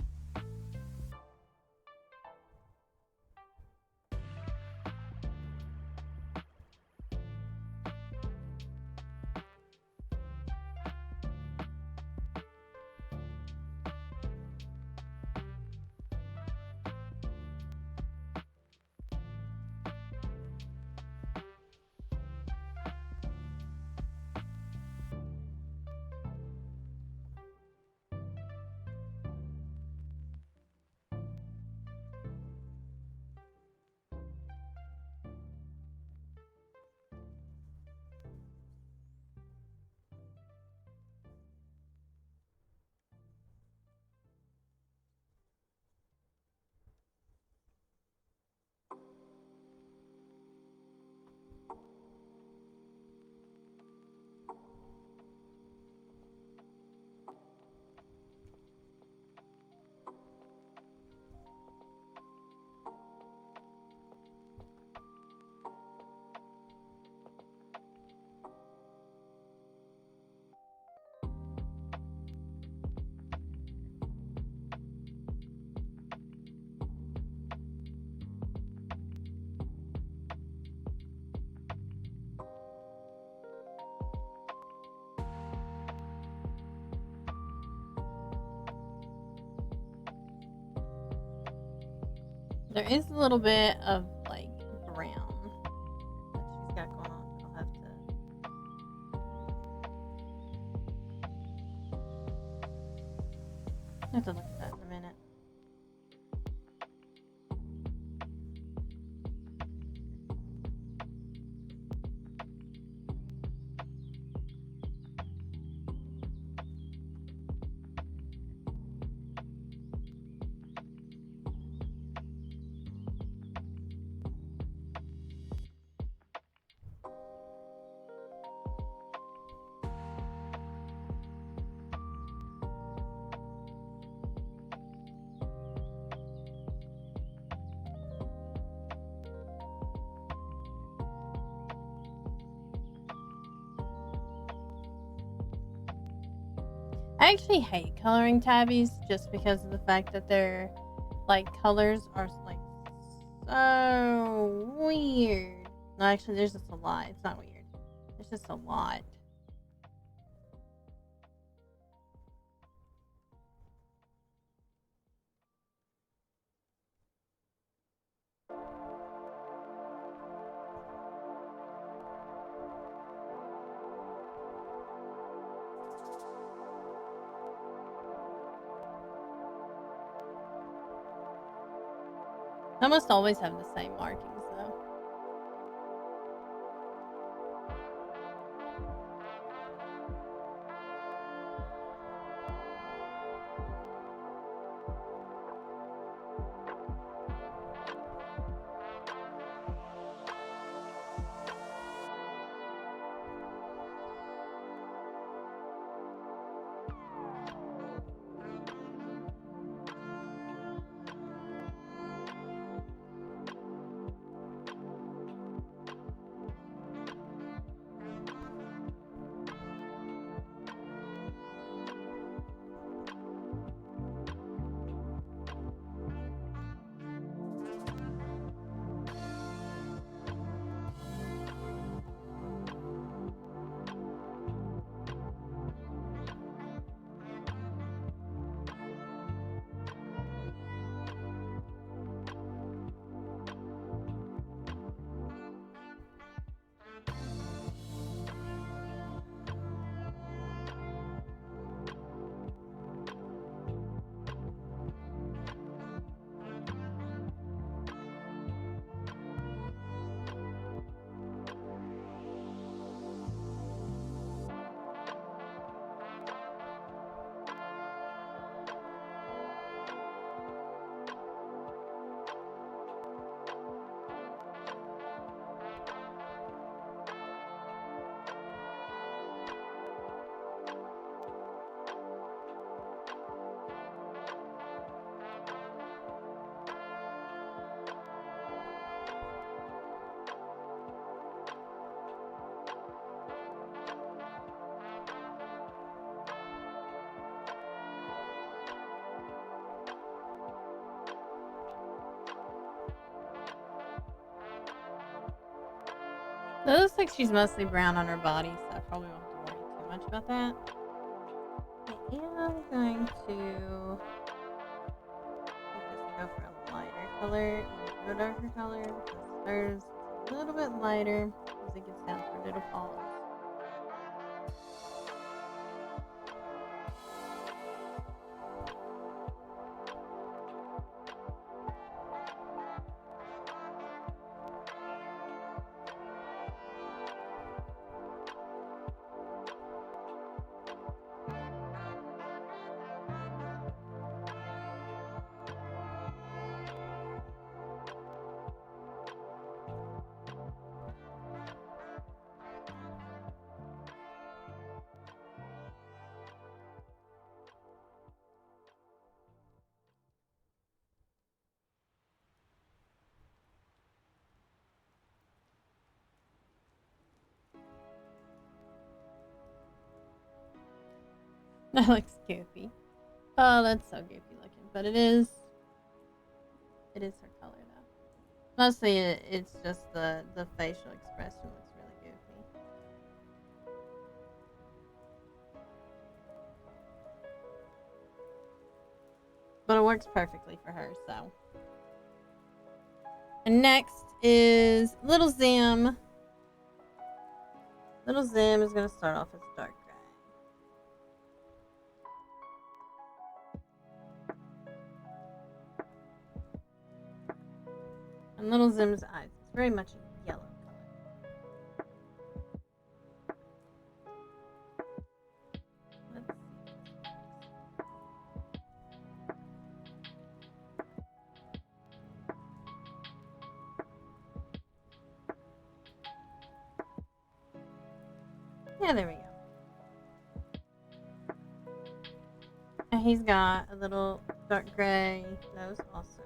There is a little bit of like brown that she's got going on. I'll have to look at that in a minute. I actually hate coloring tabbies just because of the fact that their like colors are like so weird. No, actually, there's just a lot. It's not weird. There's just a lot. I almost always have the same markings though. It looks like she's mostly brown on her body, so I probably won't have to worry too much about that. I am going to go for a lighter color and a darker color because hers is a little bit lighter as it gets down to her little paws. That looks goofy. Oh, that's so goofy looking, but it is her color though. Mostly it's just the facial expression looks really goofy. But it works perfectly for her, so. And next is Little Zim. Little Zim is going to start off as dark gray. And Little Zim's eyes, it's very much a yellow color. Let's see. Yeah, there we go. And he's got a little dark gray nose also.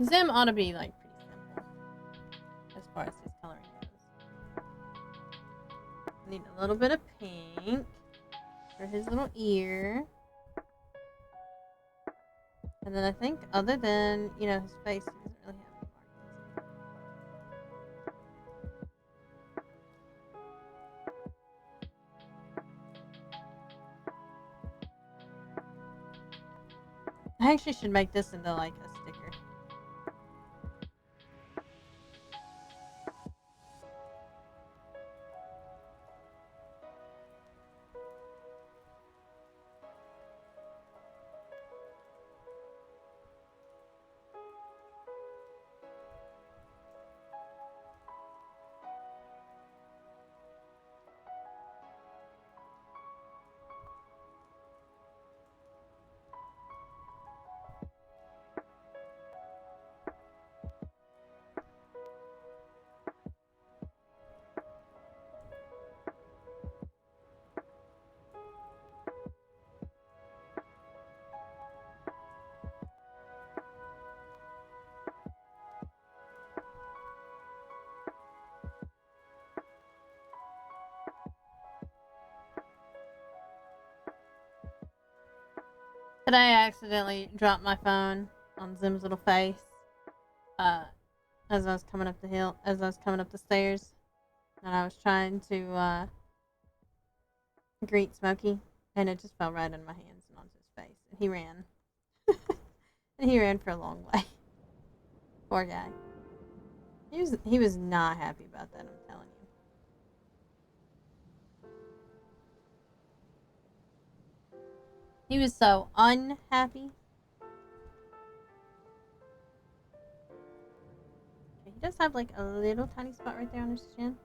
Zim ought to be like pretty simple as far as his coloring goes. Need a little bit of pink for his little ear. And then I think other than, you know, his face, he doesn't really have any markings. I actually should make this into like a sticker. Today I accidentally dropped my phone on Zim's little face as I was coming up the hill, as I was coming up the stairs, and I was trying to greet Smokey, and it just fell right in my hands and onto his face, and he ran. And he ran for a long way. Poor guy. He was not happy about that, I'm telling you. He was so unhappy. Okay, he does have like a little tiny spot right there on his chin. And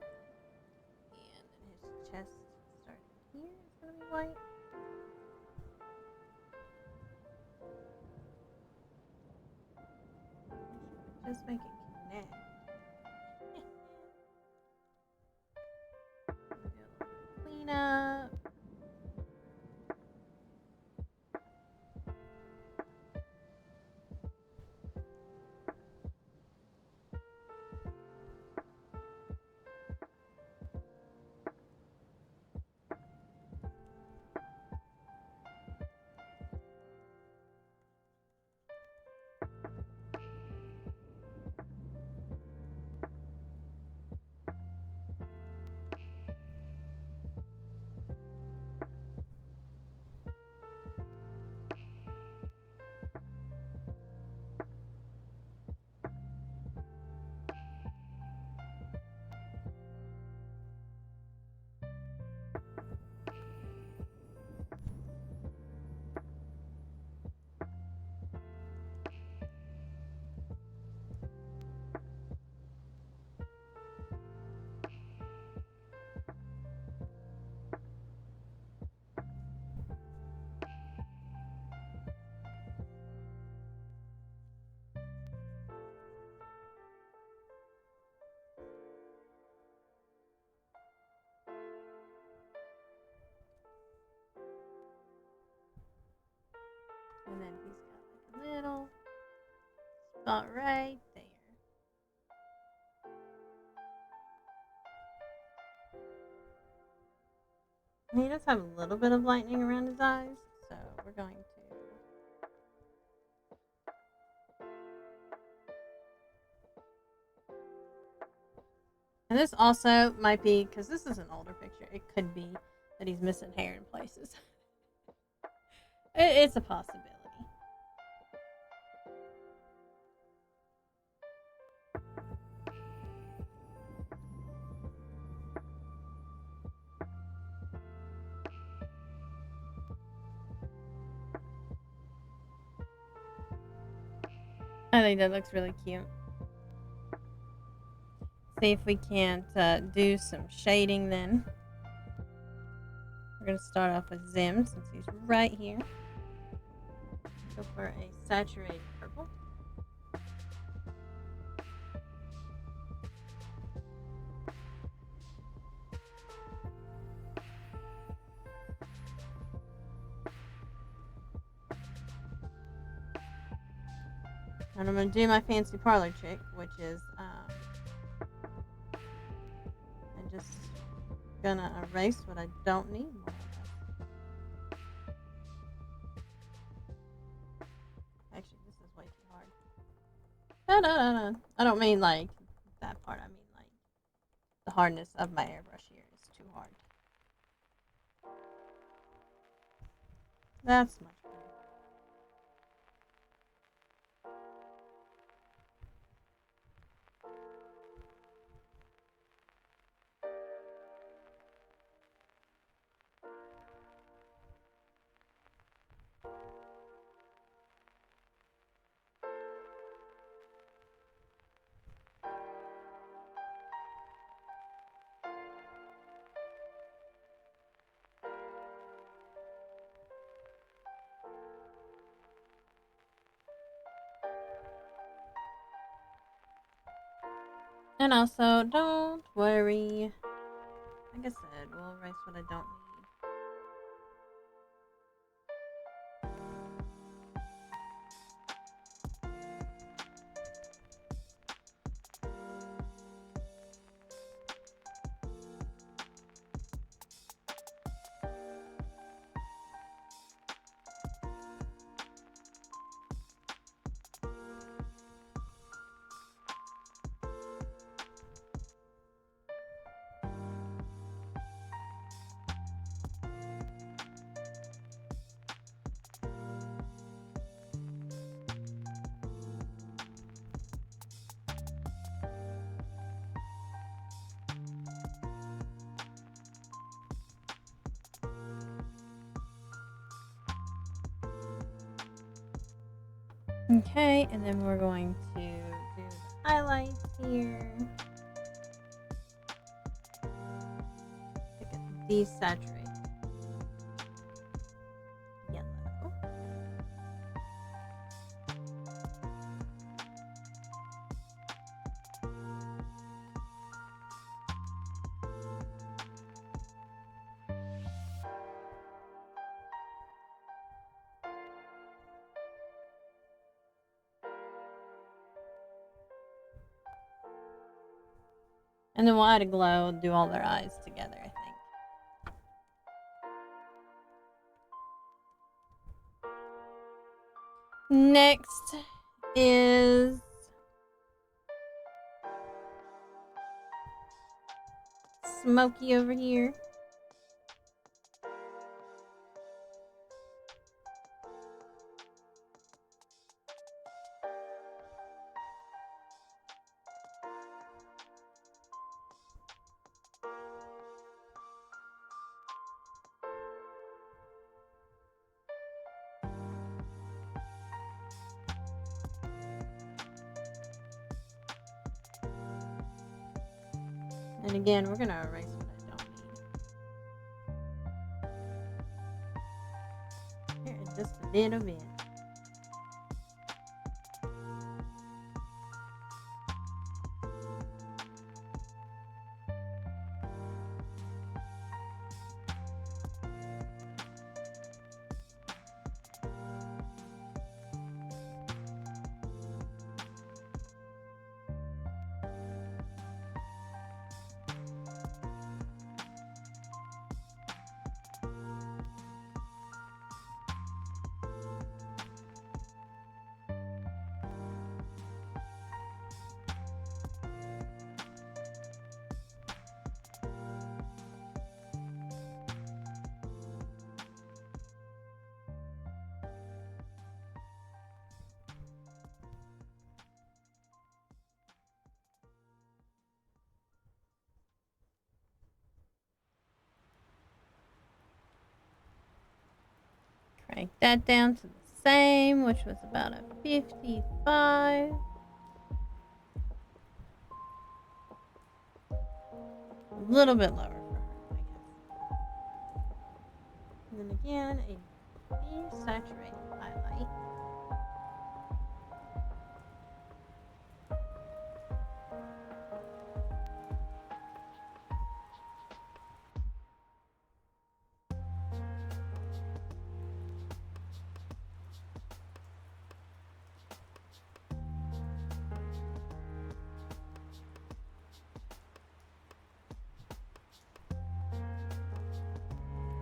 then his chest starting here is gonna be white. Just make it connect. Do a little bit of cleanup. And then he's got like a little spot right there. And he does have a little bit of lightning around his eyes, so we're going to. And this also might be, because this is an older picture, it could be that he's missing hair in places. It's a possibility. I think that looks really cute. See if we can't do some shading then. We're going to start off with Zim since he's right here. Go for a saturated purple. And I'm going to do my fancy parlor trick, which is I'm just going to erase what I don't need more. Actually, this is way too hard. Da-da-da-da. I don't mean like that part. I mean like the hardness of my airbrush here is too hard. That's much better. And also, don't worry. Like I said, we'll erase what I don't need. Okay, and then we're going to do the highlights here. Pick a desaturated yellow. And then we'll add a glow and do all their eyes together, I think. Next is Smokey over here. And again, we're going to erase what I don't need. Here, just a little bit. Crank that down to the same, which was about a 55. A little bit lower for her, I guess. And then again, a desaturated highlight.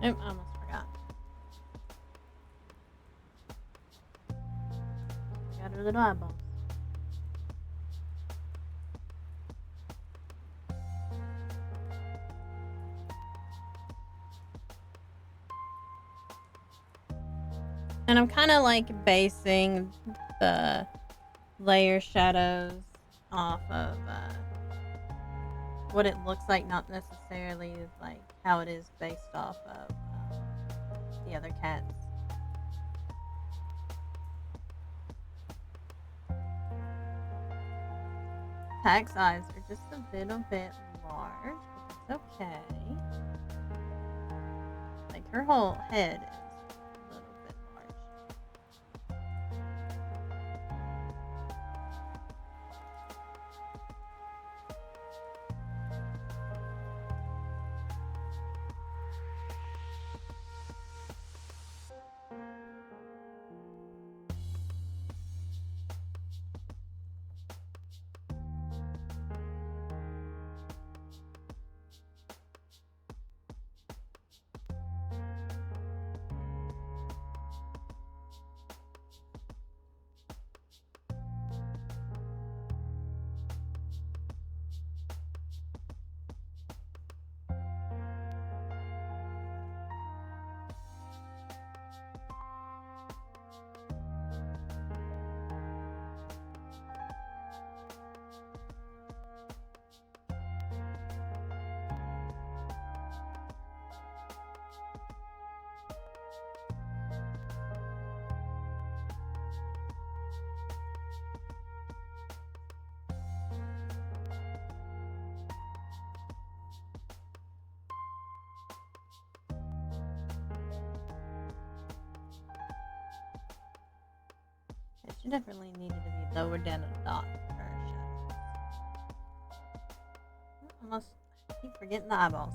Oh, I almost forgot. Got her little eyeballs. And I'm kind of like basing the layer shadows off of what it looks like, not necessarily like how it is based off of the other cats. Tag's eyes are just a little bit large, but that's okay. Like her whole head is a little bit large. She definitely needed to be lower down a dot for her shadows. Almost keep forgetting the eyeballs.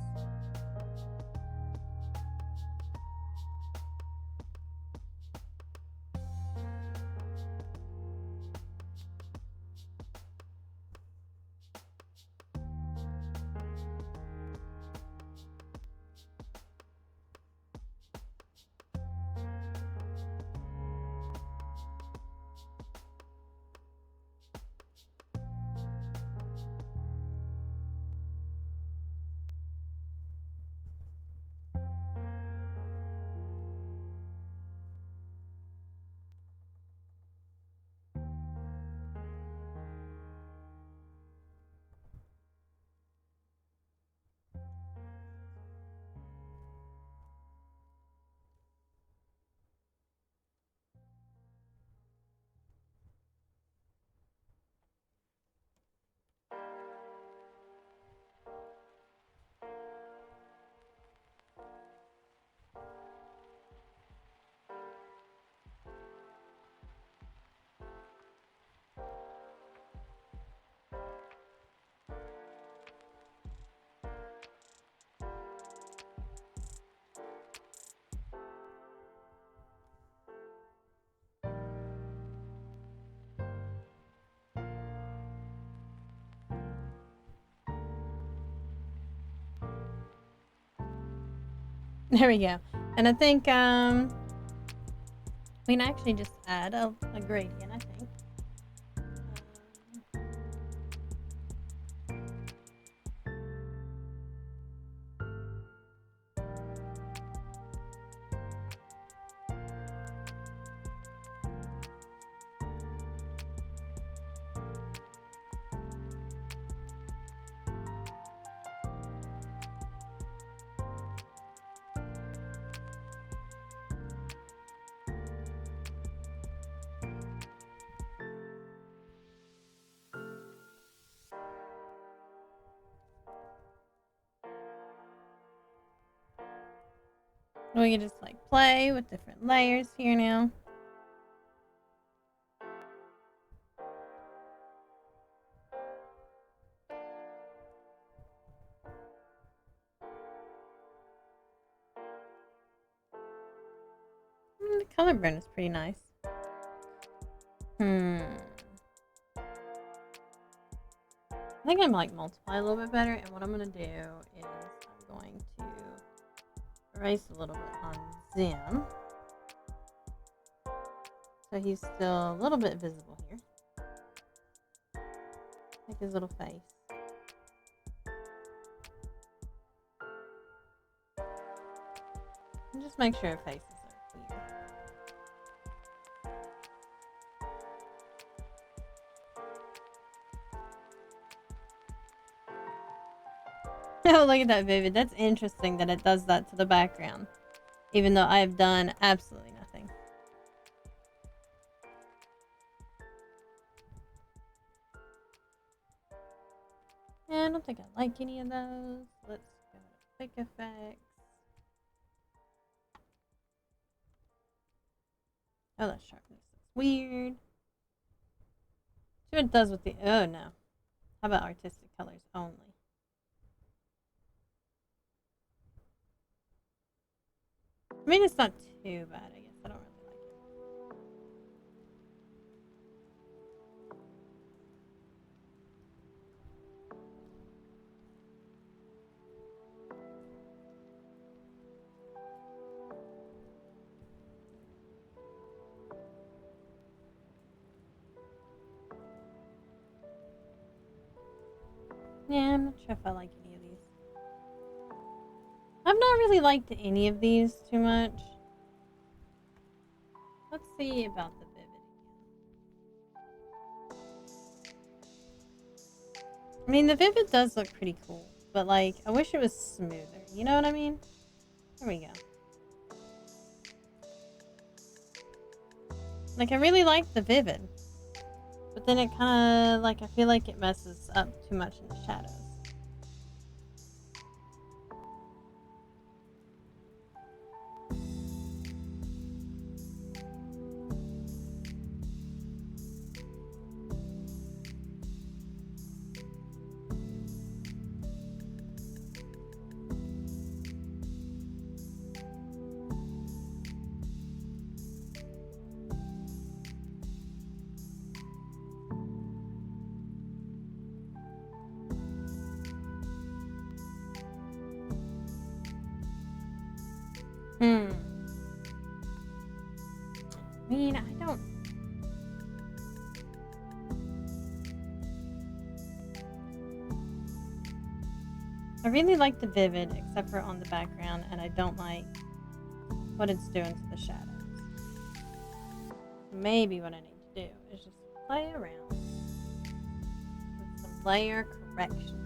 There we go. And I think we can actually just add a gradient, I think. We can just like play with different layers here now. The color burn is pretty nice. I think I'm like multiply a little bit better, and what I'm gonna do is I'm going to erase a little bit on Zim, so he's still a little bit visible here, like his little face. And just make sure faces are clear. Oh, look at that, Vivid. That's interesting that it does that to the background, even though I have done absolutely nothing. Yeah, I don't think I like any of those. Let's go to Quick Effects. Oh, that sharpness is weird. See what it does with the... Oh, no. How about artistic colors only? I mean, it's not too bad, I guess. I don't really like it. Yeah, I'm not sure if I like any of these. I've not really liked any of these too much. Let's see about the Vivid again. I mean, the Vivid does look pretty cool, but like, I wish it was smoother. You know what I mean? There we go. Like, I really like the Vivid, but then it kind of, like, I feel like it messes up too much in the shadows. I mean, I don't... I really like the Vivid, except for on the background, and I don't like what it's doing to the shadows. Maybe what I need to do is just play around with some layer correction.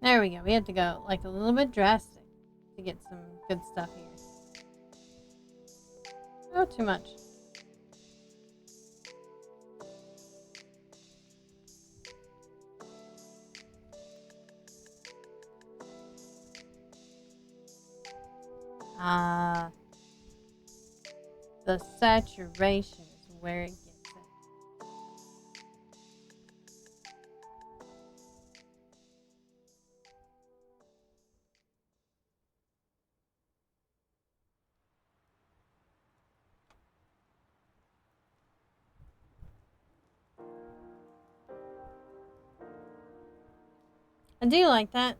There we go. We have to go like a little bit drastic to get some good stuff here. Oh, too much. The saturation is where it gets it. I do like that.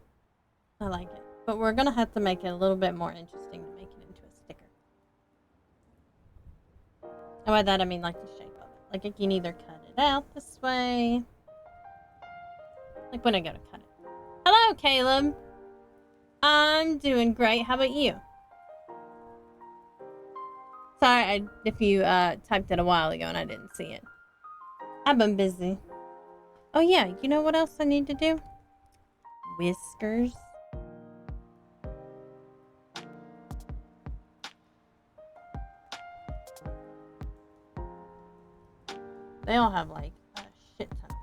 I like it. But we're going to have to make it a little bit more interesting to make it into a sticker. And by that I mean like the shape of it. Like you can either cut it out this way, Like when I go to cut it. Hello, Caleb. I'm doing great. How about you? Sorry if you typed it a while ago and I didn't see it. I've been busy. Oh yeah, you know what else I need to do? Whiskers. They all have like a shit ton of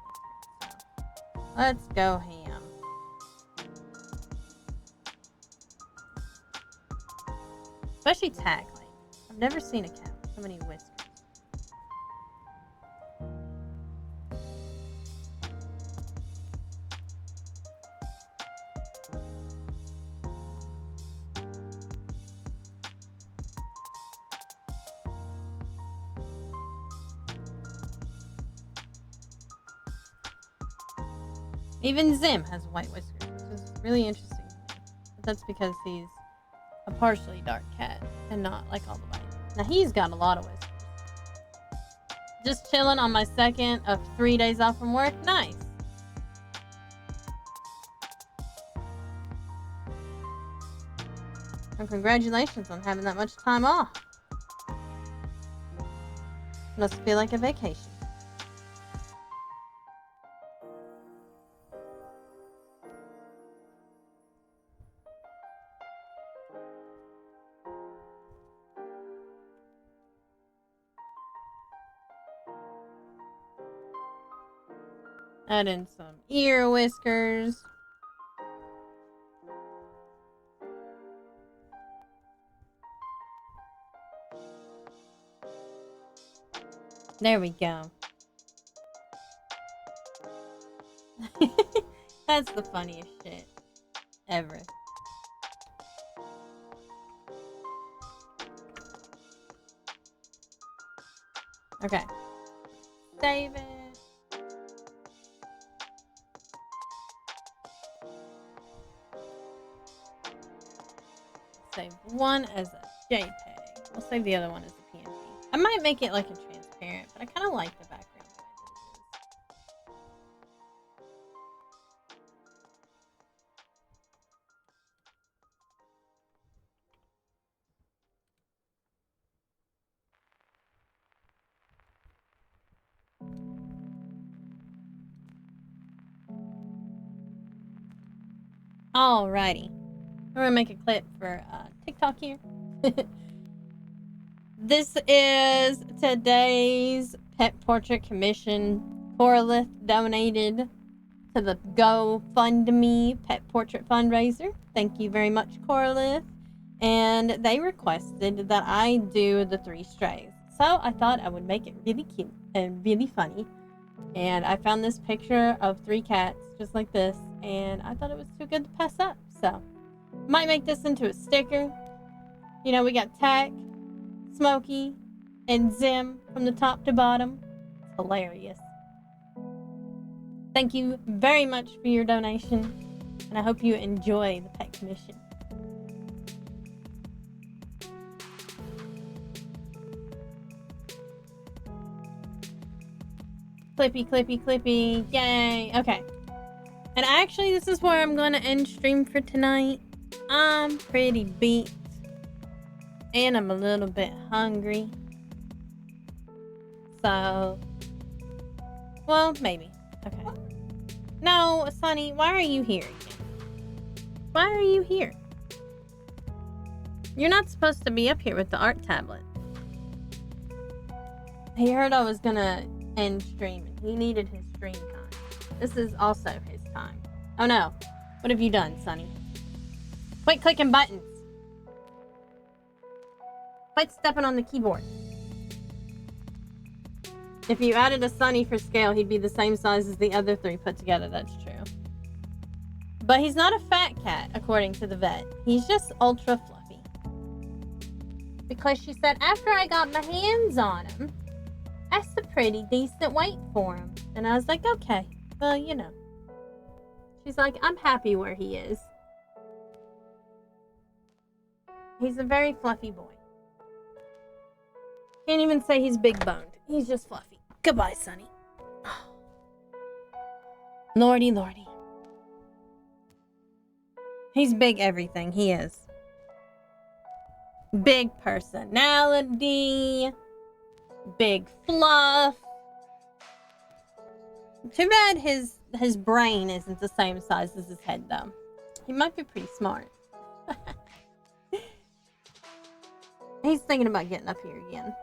whiskers. So let's go ham. Especially tack. Like, I've never seen a cat with so many whiskers. Even Zim has white whiskers, which is really interesting to me. But that's because he's a partially dark cat and not like all the white. Now he's got a lot of whiskers. Just chilling on my second of 3 days off from work. Nice. And congratulations on having that much time off. Must feel like a vacation. Add in some ear whiskers. There we go. That's the funniest shit ever. Okay. Save it. Save one as a JPEG. We'll save the other one as a PNG. I might make it like a transparent, but I kind of like the background the way that it is. Alrighty. I'm gonna make a clip for TikTok here. This is today's pet portrait commission. Corlith donated to the GoFundMe pet portrait fundraiser. Thank you very much, Corlith. And they requested that I do the 3 strays. So I thought I would make it really cute and really funny. And I found this picture of 3 cats just like this, and I thought it was too good to pass up. So might make this into a sticker. You know, we got Tack, Smokey, and Zim from the top to bottom. It's hilarious. Thank you very much for your donation, and I hope you enjoy the pet commission. Clippy, clippy, clippy. Yay. Okay. And actually, this is where I'm going to end stream for tonight. I'm pretty beat. And I'm a little bit hungry. So, well, maybe. Okay. No, Sonny, why are you here again? Why are you here? You're not supposed to be up here with the art tablet. He heard I was gonna end streaming. He needed his stream time. This is also his time. Oh no. What have you done, Sonny? Quit clicking buttons. Quit stepping on the keyboard. If you added a Sonny for scale, he'd be the same size as the other 3 put together. That's true. But he's not a fat cat, according to the vet. He's just ultra fluffy. Because she said after I got my hands on him, that's a pretty decent weight for him. And I was like, okay, well, you know. She's like, I'm happy where he is. He's a very fluffy boy. Can't even say he's big boned. He's just fluffy. Goodbye, Sonny. Lordy, lordy. He's big everything. He is. Big personality. Big fluff. Too bad his brain isn't the same size as his head, though. He might be pretty smart. He's thinking about getting up here again.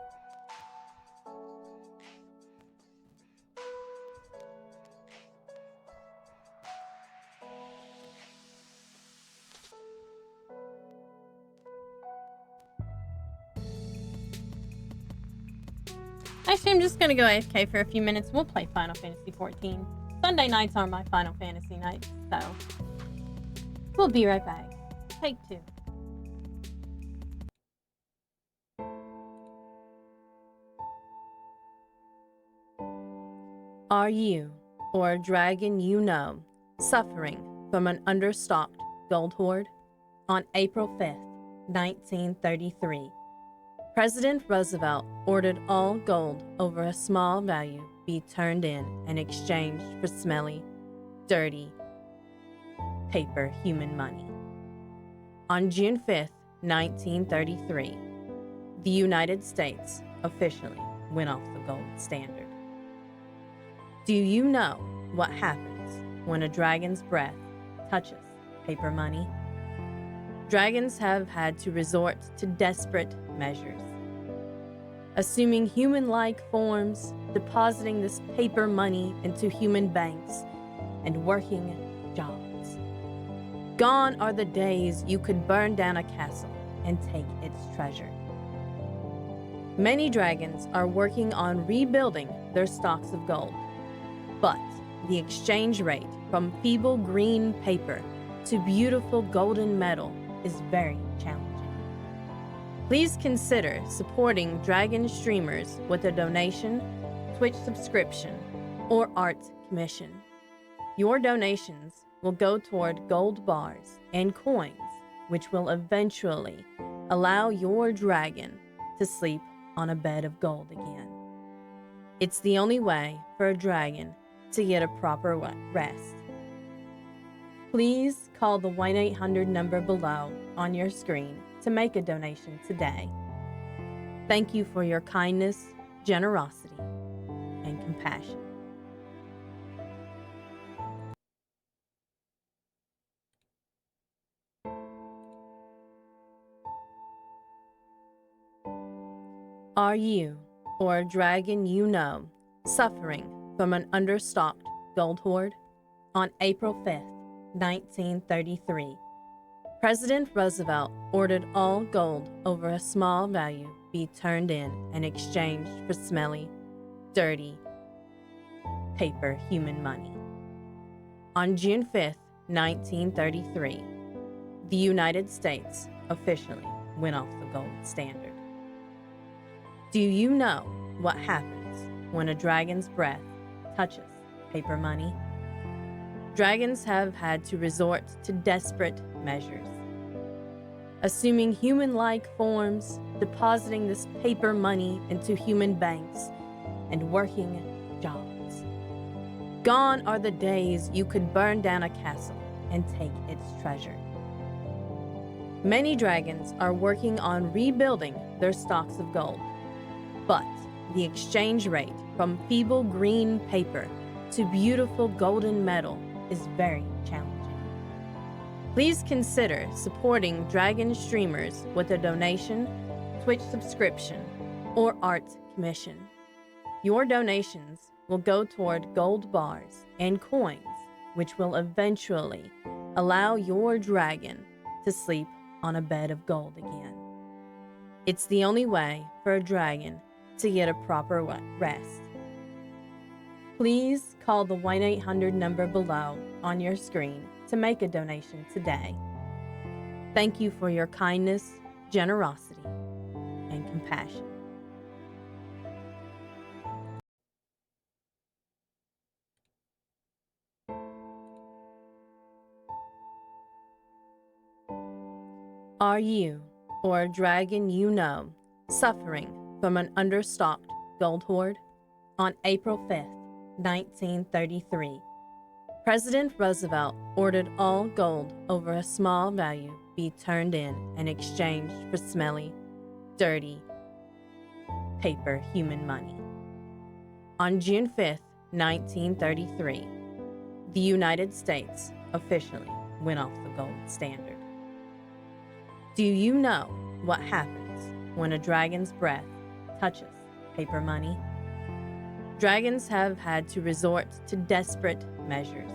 Actually, I'm just going to go AFK for a few minutes. We'll play Final Fantasy XIV. Sunday nights are my Final Fantasy nights, so we'll be right back. Take 2. Are you, or a dragon you know, suffering from an understocked gold hoard? On April 5th, 1933, President Roosevelt ordered all gold over a small value be turned in and exchanged for smelly, dirty, paper human money. On June 5th, 1933, the United States officially went off the gold standard. Do you know what happens when a dragon's breath touches paper money? Dragons have had to resort to desperate measures, assuming human-like forms, depositing this paper money into human banks, and working jobs. Gone are the days you could burn down a castle and take its treasure. Many dragons are working on rebuilding their stocks of gold, but the exchange rate from feeble green paper to beautiful golden metal is very challenging. Please consider supporting dragon streamers with a donation, Twitch subscription, or art commission. Your donations will go toward gold bars and coins, which will eventually allow your dragon to sleep on a bed of gold again. It's the only way for a dragon to get a proper rest. Please call the 1-800 number below on your screen to make a donation today. Thank you for your kindness, generosity, and compassion. Are you, or a dragon you know, suffering from an understocked gold hoard? On April 5th, 1933, President Roosevelt ordered all gold over a small value be turned in and exchanged for smelly, dirty, paper human money. On June 5th, 1933, the United States officially went off the gold standard. Do you know what happens when a dragon's breath touches paper money? Dragons have had to resort to desperate measures, assuming human-like forms, depositing this paper money into human banks, and working jobs. Gone are the days you could burn down a castle and take its treasure. Many dragons are working on rebuilding their stocks of gold, but the exchange rate from feeble green paper to beautiful golden metal is very challenging. Please consider supporting dragon streamers with a donation, Twitch subscription, or art commission. Your donations will go toward gold bars and coins, which will eventually allow your dragon to sleep on a bed of gold again. It's the only way for a dragon to get a proper rest. Please call the 1-800 number below on your screen to make a donation today. Thank you for your kindness, generosity, and compassion. Are you, or a dragon you know, suffering from an understocked gold hoard? On April 5th, 1933, President Roosevelt ordered all gold over a small value be turned in and exchanged for smelly, dirty paper human money. On June 5th, 1933, the United States officially went off the gold standard. Do you know what happens when a dragon's breath touches paper money? Dragons have had to resort to desperate measures,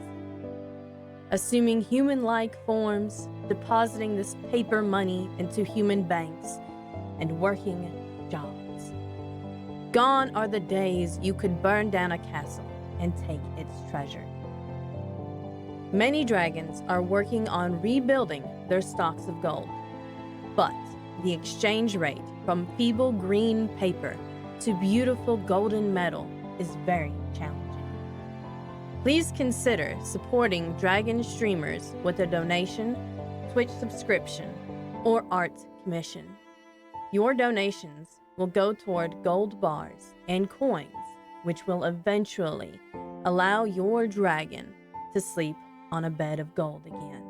assuming human-like forms, depositing this paper money into human banks, and working jobs. Gone are the days you could burn down a castle and take its treasure. Many dragons are working on rebuilding their stocks of gold, but the exchange rate from feeble green paper to beautiful golden metal is very challenging. Please consider supporting dragon streamers with a donation, Twitch subscription, or art commission. Your donations will go toward gold bars and coins, which will eventually allow your dragon to sleep on a bed of gold again.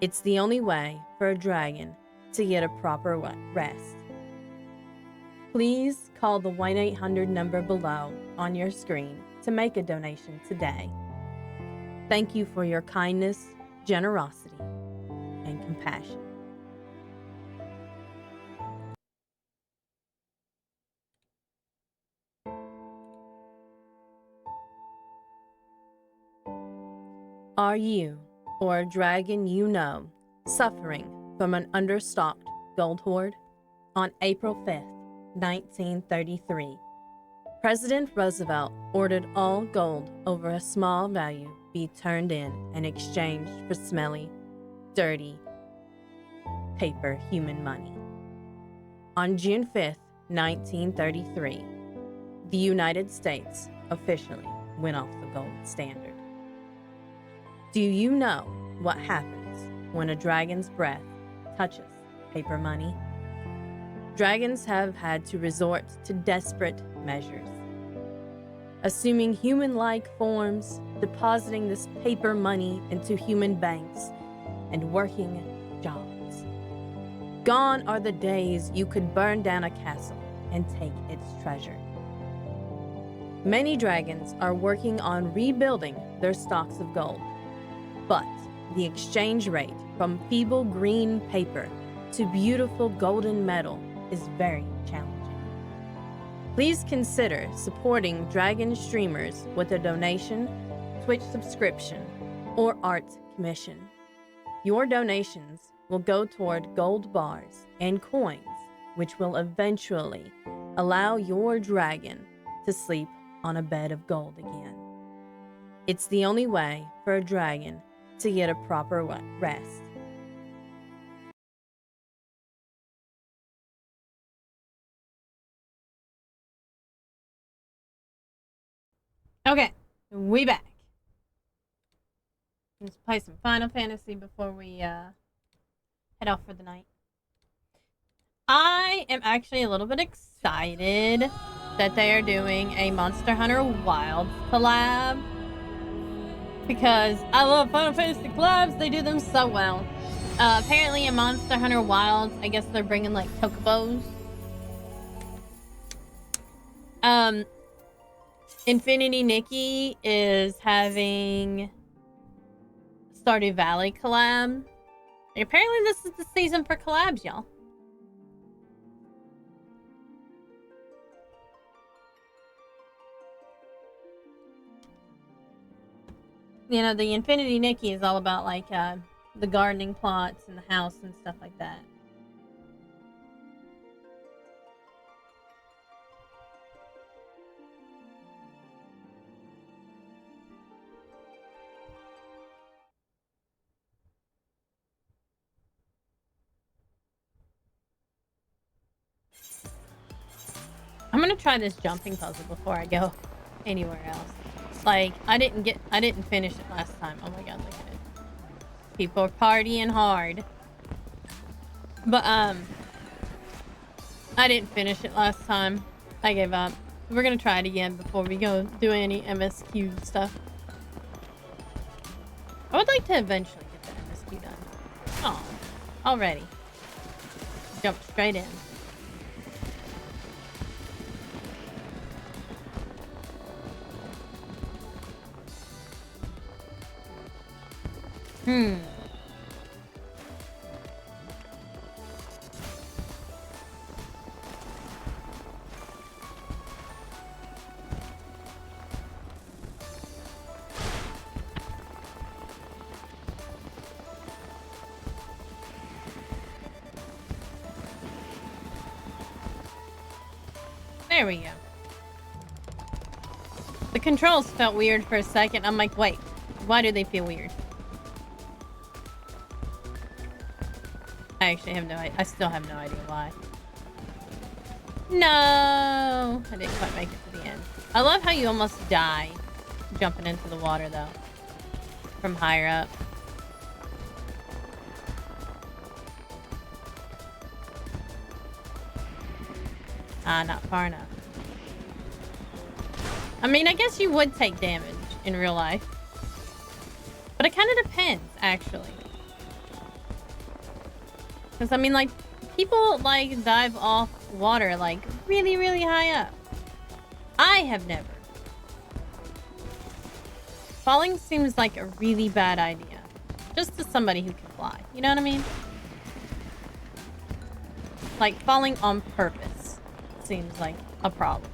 It's the only way for a dragon to get a proper rest. Please call the 1-800 number below on your screen to make a donation today. Thank you for your kindness, generosity, and compassion. Are you, or a dragon you know, suffering from an understocked gold hoard? On April 5th, 1933, President Roosevelt ordered all gold over a small value be turned in and exchanged for smelly, dirty paper human money. On June 5th, 1933, the United States officially went off the gold standard. Do you know what happens when a dragon's breath touches paper money? Dragons have had to resort to desperate measures, assuming human-like forms, depositing this paper money into human banks, and working jobs. Gone are the days you could burn down a castle and take its treasure. Many dragons are working on rebuilding their stocks of gold, but the exchange rate from feeble green paper to beautiful golden metal is very challenging. Please consider supporting dragon streamers with a donation, Twitch subscription, or art commission. Your donations will go toward gold bars and coins, which will eventually allow your dragon to sleep on a bed of gold again. It's the only way for a dragon to get a proper rest. Okay, we back. Let's play some Final Fantasy before we head off for the night. I am actually a little bit excited that they are doing a Monster Hunter Wilds collab, because I love Final Fantasy collabs. They do them so well. Apparently in Monster Hunter Wilds, I guess they're bringing like chocobos. Infinity Nikki is having Stardew Valley collab. Apparently this is the season for collabs, y'all. You know, the Infinity Nikki is all about like the gardening plots and the house and stuff like that. I'm gonna try this jumping puzzle before I go anywhere else. Like, I didn't finish it last time. Oh my god, look at it. People are partying hard. But, I didn't finish it last time. I gave up. We're gonna try it again before we go do any MSQ stuff. I would like to eventually get the MSQ done. Oh, already. Jump straight in. There we go. The controls felt weird for a second. I'm like, wait, why do they feel weird? I actually have no idea. I still have no idea why. No! I didn't quite make it to the end. I love how you almost die jumping into the water, though. From higher up. Ah, not far enough. I mean, I guess you would take damage in real life. But it kind of depends, actually. Because, I mean, like, people, like, dive off water, like, really, really high up. I have never. Falling seems like a really bad idea. Just to somebody who can fly. You know what I mean? Like, falling on purpose seems like a problem.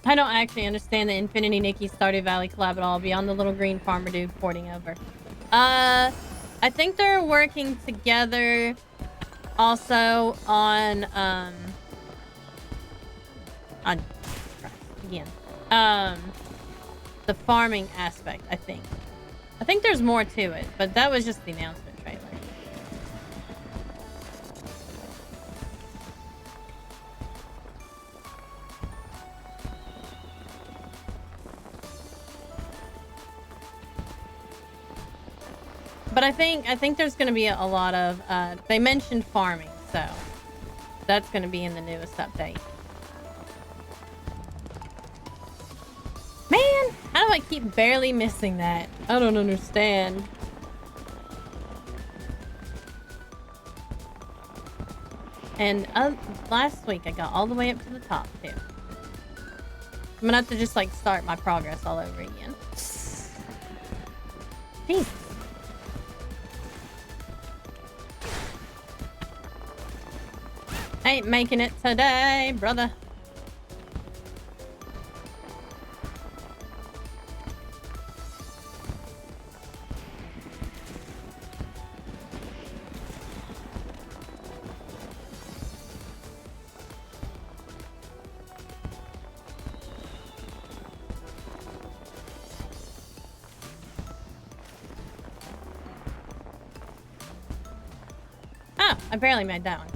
I don't actually understand the Infinity Nikki Stardew Valley collab at all beyond the little green farmer dude porting over. I think they're working together also on the farming aspect, I think. I think there's more to it, but that was just the announcement trailer. But I think there's going to be a lot of they mentioned farming, so that's going to be in the newest update. Man, how do I keep barely missing that? I don't understand. And last week I got all the way up to the top too. I'm gonna have to just like start my progress all over again. Jeez. Ain't making it today, brother. Oh, I barely made that one.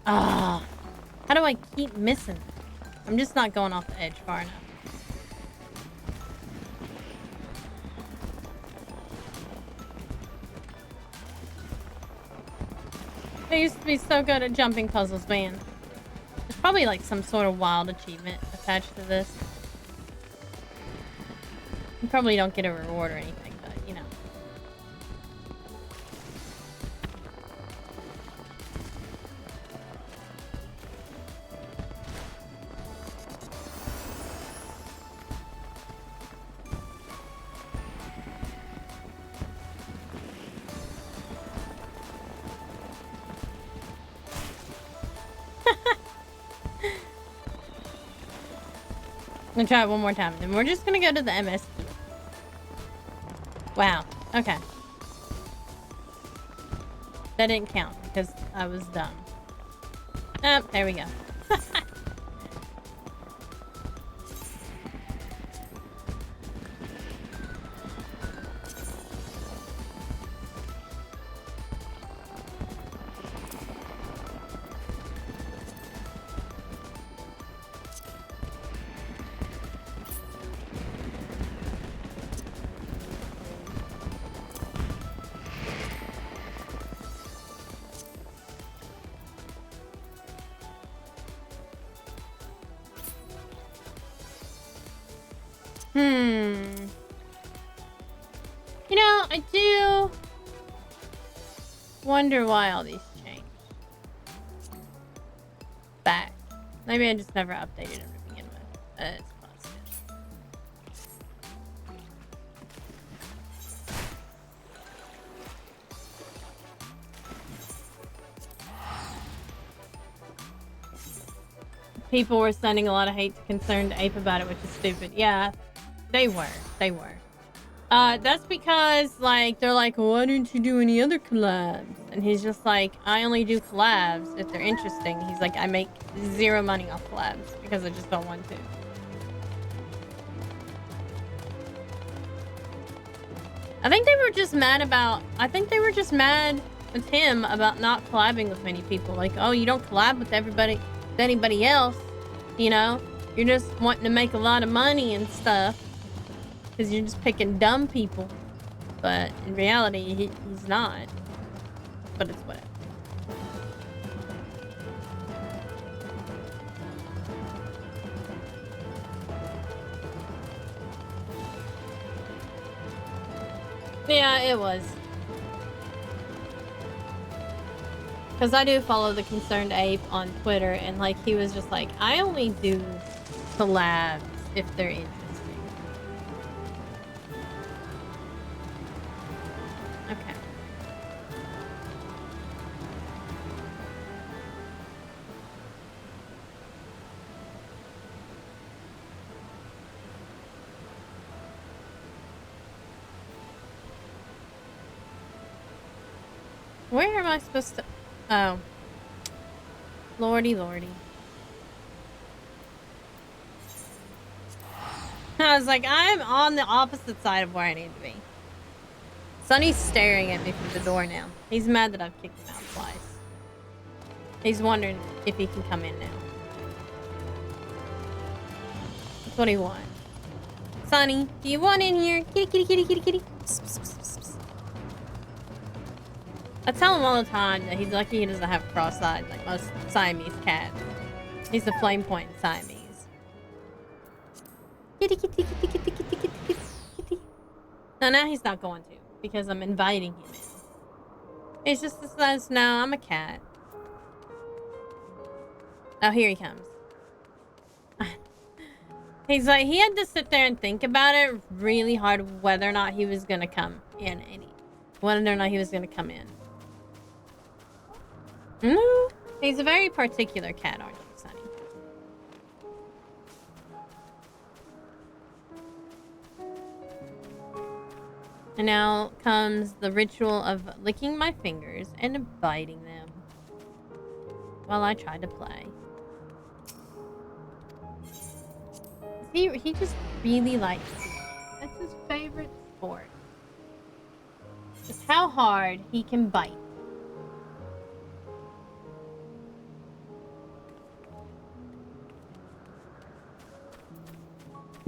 Ah, how do I keep missing? I'm just not going off the edge far enough. I used to be so good at jumping puzzles, man. There's probably like some sort of wild achievement attached to this. You probably don't get a reward or anything, but you know. I'm gonna try it one more time, then we're just gonna go to the MSQ. Wow. Okay. That didn't count because I was dumb. Oh, there we go. You know, I do wonder why all these changed. Back. Maybe I just never updated them to begin with. It's possible. People were sending a lot of hate to Concerned Ape about it, which is stupid. Yeah, they were. They were. That's because, like, they're like, why didn't you do any other collabs? And he's just like, I only do collabs if they're interesting. He's like, I make zero money off collabs because I just don't want to. I think they were just mad with him about not collabing with many people. Like, oh, you don't collab with anybody else, you know? You're just wanting to make a lot of money and stuff. Because you're just picking dumb people. But in reality, he's not. But it's whatever. Yeah, it was. Because I do follow the Concerned Ape on Twitter. And, like, he was just like, I only do collabs if they're interesting. Okay. Where am I supposed to... Oh. Lordy, lordy. I was like, I'm on the opposite side of where I need to be. Sonny's staring at me from the door now. He's mad that I've kicked him out twice. He's wondering if he can come in now. That's what he wants. Sonny, do you want in here? Kitty, kitty, kitty, kitty, kitty. Psst, psst, psst, psst, psst. I tell him all the time that he's lucky he doesn't have cross eyes like most Siamese cats. He's a flame point Siamese. Kitty, kitty, kitty, kitty, kitty, kitty, kitty, kitty. No, now he's not going to. Because I'm inviting him in. It's just says, no, I'm a cat. Oh, here he comes. He's like, he had to sit there and think about it really hard whether or not he was going to come in. Whether or not he was going to come in. No. He's a very particular cat, aren't you, Sonny? And now comes the ritual of licking my fingers and biting them while I try to play. He just really likes it. That's his favorite sport. Just how hard he can bite.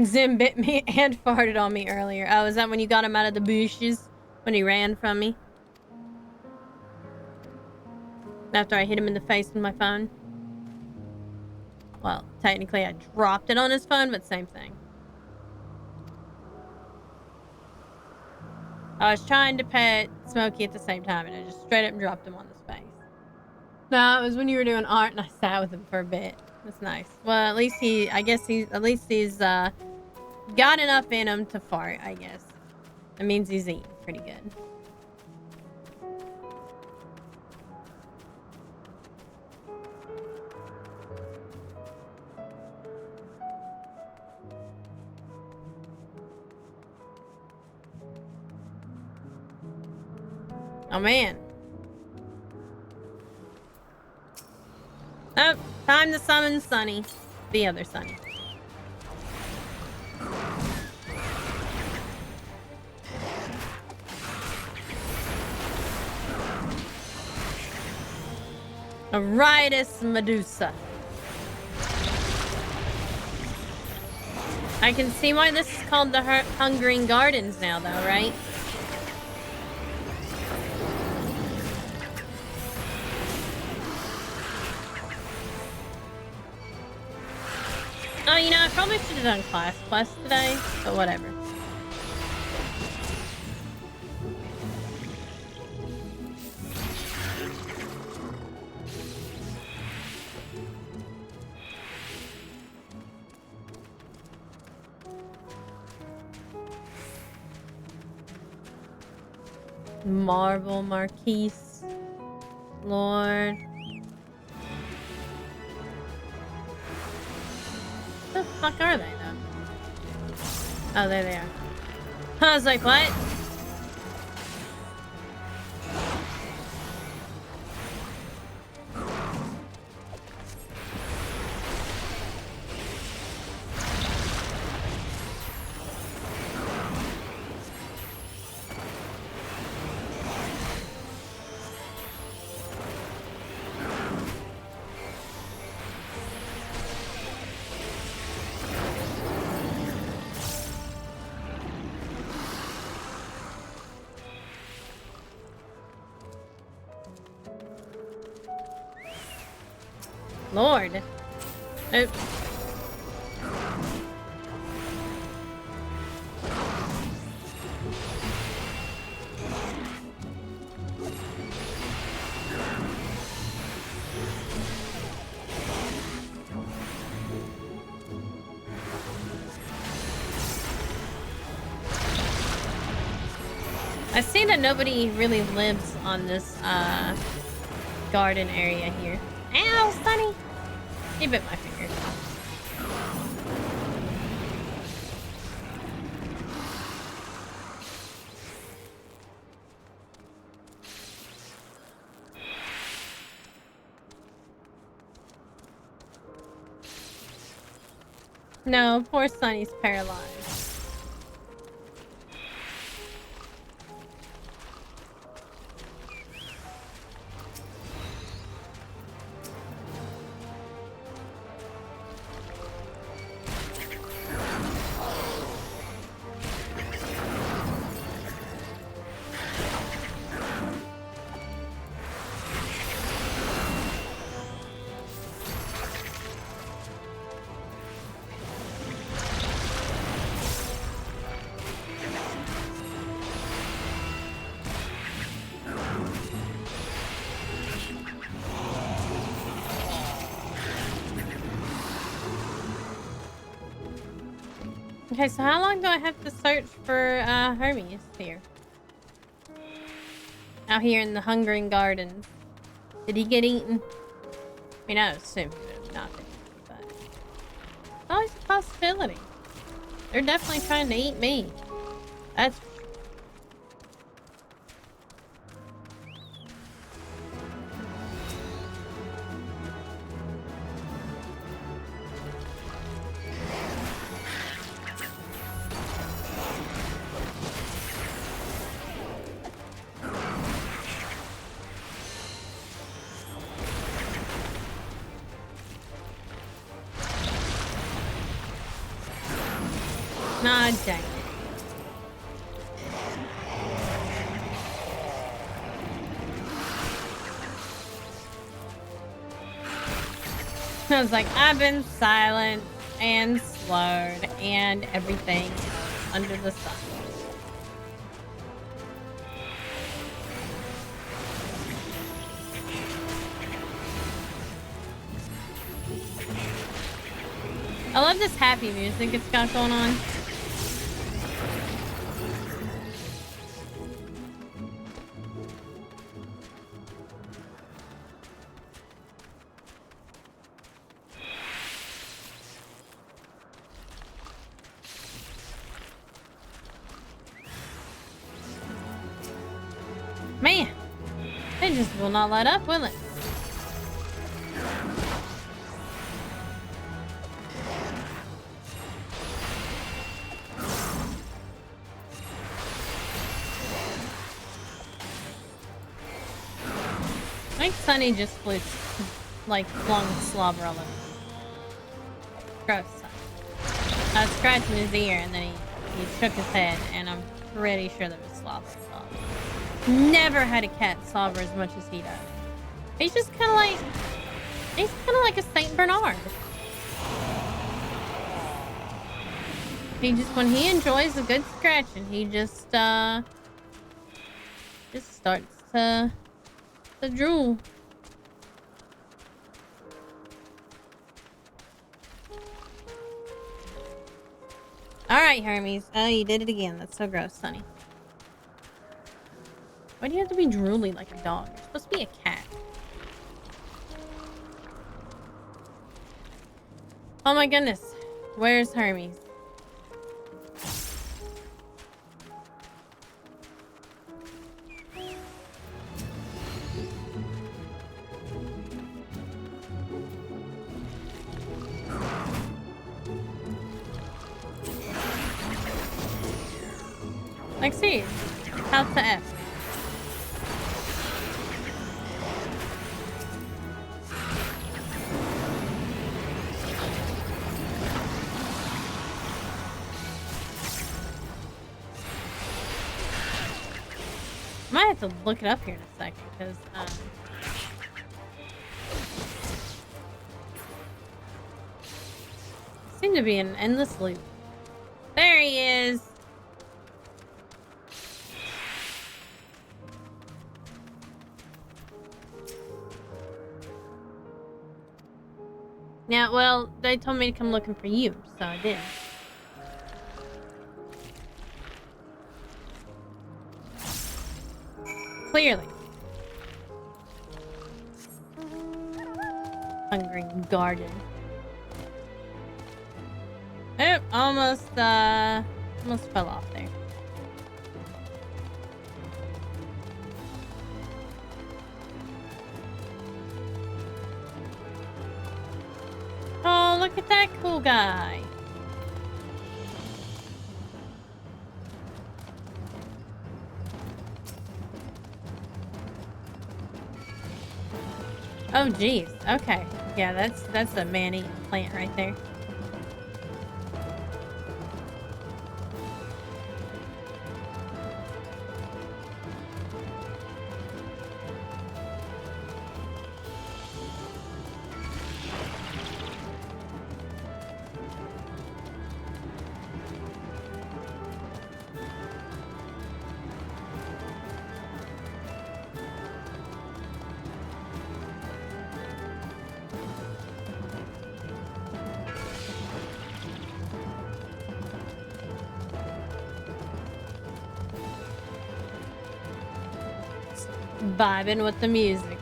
Zim bit me and farted on me earlier. Oh, is that when you got him out of the bushes? When he ran from me? After I hit him in the face with my phone? Well, technically I dropped it on his phone, but same thing. I was trying to pet Smokey at the same time, and I just straight up dropped him on his face. No, it was when you were doing art, and I sat with him for a bit. That's nice. Well, at least he's got enough in him to fart, I guess. That means he's eating pretty good. Oh, man. Oh, time to summon Sunny. The other Sunny. Aritis Medusa. I can see why this is called the Hungering Gardens now, though, right? Oh, you know, I probably should have done class quest today, but whatever. Marvel Marquise. Lord. What the fuck are they, though? Oh, there they are. I was like, what? Lord. Oops. I see that nobody really lives on this garden area here. Ow, Sunny! He bit my finger. No, poor Sunny's paralyzed. Okay, so how long do I have to search for Hermes here? Out here in the Hungering Gardens. Did he get eaten? I mean, I assume nothing, but it's always a possibility. They're definitely trying to eat me. That's nah, dang it. I was like, I've been silent and slowed and everything under the sun. I love this happy music it's got going on. Man, it just will not let up, will it? I think Sunny just flew, like, flung slobber all over. Gross. I was scratching his ear and then he shook his head and I'm pretty sure there was slobber involved. Never had a cat slobber as much as he does. He's just kind of like a Saint Bernard. He just, when he enjoys a good scratching, he just starts to drool. Alright, Hermes. Oh, you did it again. That's so gross, Sonny. Why do you have to be drooly like a dog? You're supposed to be a cat. Oh my goodness. Where's Hermes? Like, see, how to F. Might have to look it up here in a second, because, seem to be an endless loop. There he is! Yeah, well, they told me to come looking for you, so I did. Clearly. Hungry garden. Oh, almost fell off there. Oh, look at that cool guy. Oh, geez. Okay. Yeah, that's a man-eating plant right there. Vibing with the music.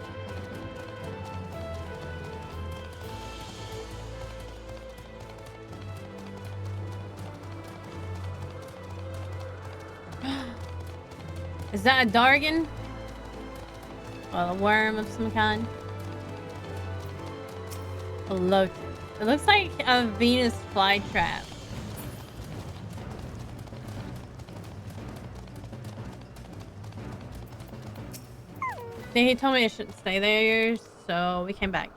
Is that a Dargan? Well, a worm of some kind. A lotus. It looks like a Venus flytrap. He told me I shouldn't stay there, so we came back.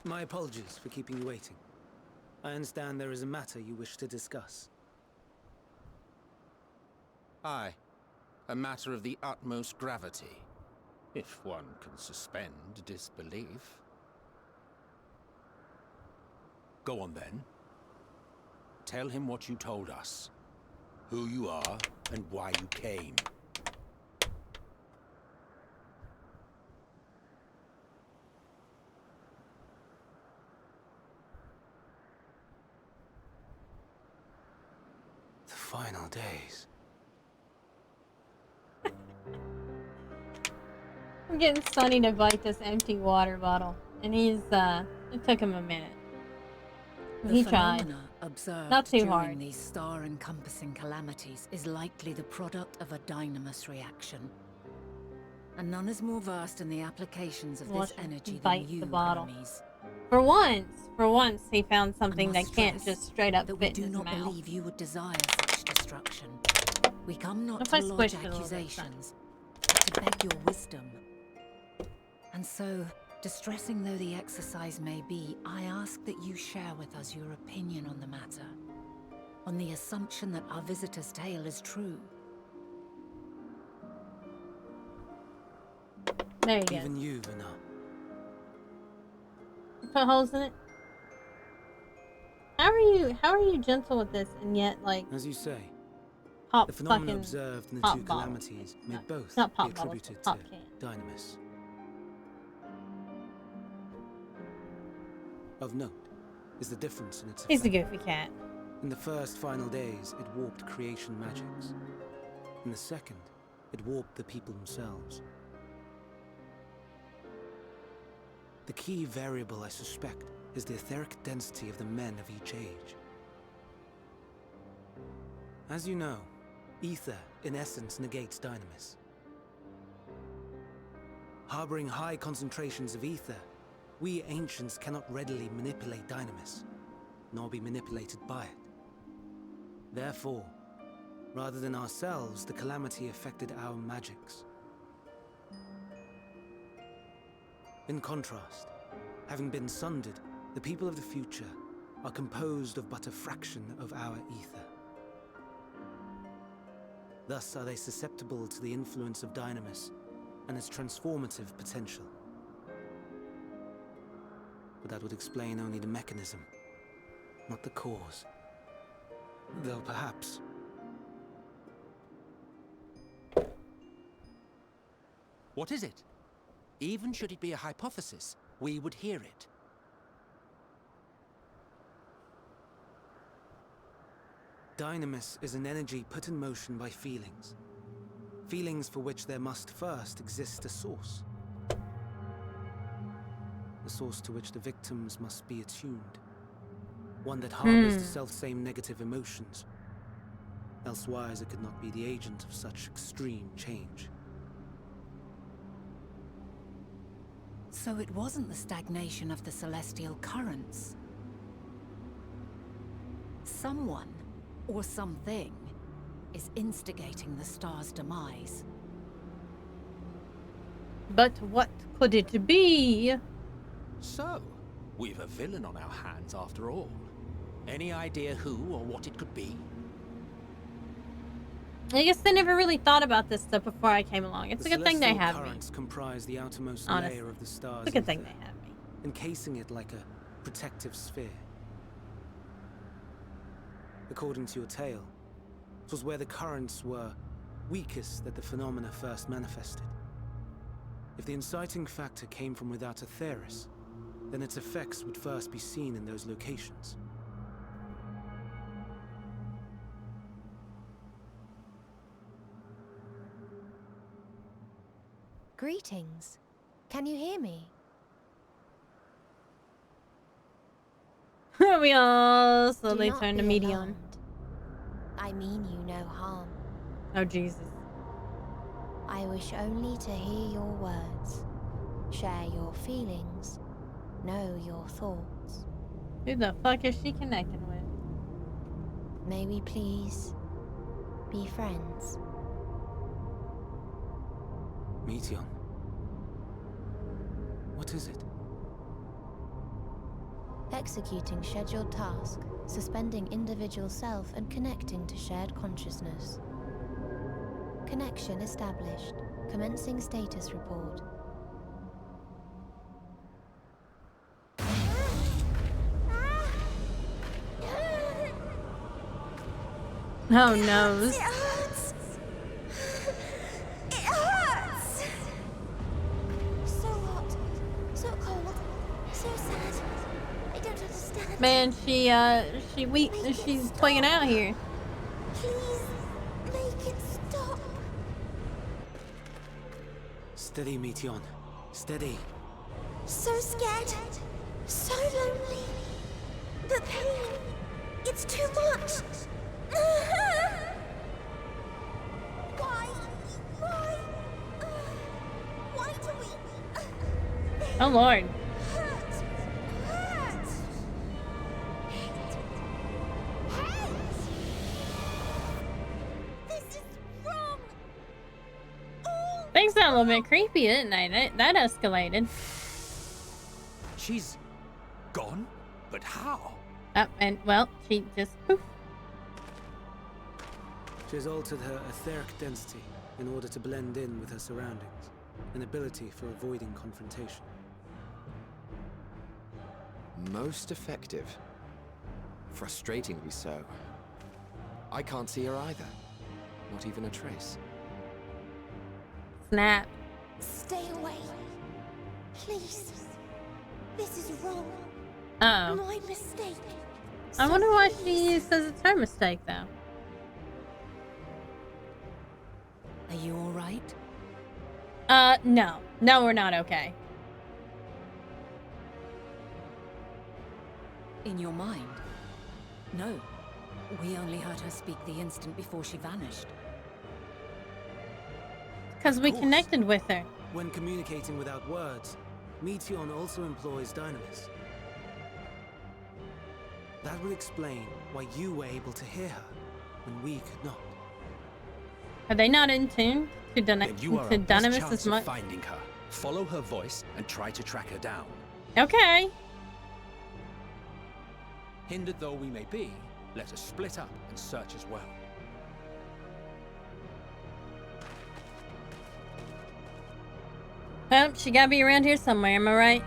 My apologies for keeping you waiting. I understand there is a matter you wish to discuss. Aye. A matter of the utmost gravity. If one can suspend disbelief. Go on then. Tell him what you told us. Who you are and why you came. The final days. I'm getting Sonny to bite this empty water bottle, and it took him a minute. He tried. Observed Not too during hard. these star-encompassing calamities is likely the product of a dynamos reaction. And none is more versed in the applications of Watch this him energy bite than you, the bottle. Hermes. For once, he found something I that must can't stress just straight up that we fit in do his not mouth. believe you would desire such destruction. We come not If I to lodge squished it a little bit, accusations, but to beg your wisdom. And so, distressing though the exercise may be, I ask that you share with us your opinion on the matter, on the assumption that our visitor's tale is true. There you go. Even you, Vina. Put holes in it. How are you gentle with this and yet like As you say, pop the phenomena fucking observed in the pop two bottles? calamities may No, both not be pop bottles, attributed but pop to can. Dynamis. Of note is the difference in its He's a effect. goofy cat. In the first final days, it warped creation magics. In the second, it warped the people themselves. The key variable, I suspect, is the etheric density of the men of each age. As you know, ether, in essence, negates Dynamis. Harboring high concentrations of ether, we ancients cannot readily manipulate Dynamis, nor be manipulated by it. Therefore, rather than ourselves, the calamity affected our magics. In contrast, having been sundered, the people of the future are composed of but a fraction of our ether. Thus are they susceptible to the influence of Dynamis and its transformative potential. But that would explain only the mechanism, not the cause. Though perhaps... What is it? Even should it be a hypothesis, we would hear it. Dynamis is an energy put in motion by feelings. Feelings for which there must first exist a source. A source to which the victims must be attuned. One that harbors the self-same negative emotions. Elsewise it could not be the agent of such extreme change. So it wasn't the stagnation of the celestial currents. Someone, or something, is instigating the star's demise. But what could it be? So, we've a villain on our hands after all. Any idea who or what it could be? I guess they never really thought about this stuff before I came along. It's a good thing they have me. Currents comprise the outermost Honestly. layer of the star's It's a good thing ether, they have me. encasing it like a protective sphere. According to your tale, it was where the currents were weakest that the phenomena first manifested. If the inciting factor came from without a Theris, then its effects would first be seen in those locations. Greetings. Can you hear me? We all slowly Do not turn to be medium. alarmed. I mean you no harm. Oh, Jesus. I wish only to hear your words, share your feelings, know your thoughts. Who the fuck is she connecting with? May we please be friends? Meteion. What is it? Executing scheduled task, suspending individual self and connecting to shared consciousness. Connection established. Commencing status report. Oh, no. It hurts. It hurts. So hot, so cold, so sad. I don't understand. Man, she's playing out here. Please make it stop. Steady, Meteion. Steady. So scared, so lonely. The pain, it's too much. Why? Why do we Oh, Lord. hurt? got a little bit creepy, didn't they? That escalated. She's gone? But how? And, well, she just poof. She has altered her etheric density in order to blend in with her surroundings, an ability for avoiding confrontation. Most effective. Frustratingly so. I can't see her either. Not even a trace. Snap. Stay away. Please. This is wrong. Uh-oh. My mistake. I wonder why she says it's her mistake, though. Are you all right? No. No, we're not okay. In your mind? No. We only heard her speak the instant before she vanished. Because we course. connected with her. When communicating without words, Meteion also employs dynamis. That will explain why you were able to hear her when we could not. Are they not in tune to Then you are our best Dynamis chance as of much? finding her. Follow her voice and try to track her down. Okay. Hindered though we may be, let us split up and search as well. Well, she gotta be around here somewhere, am I right?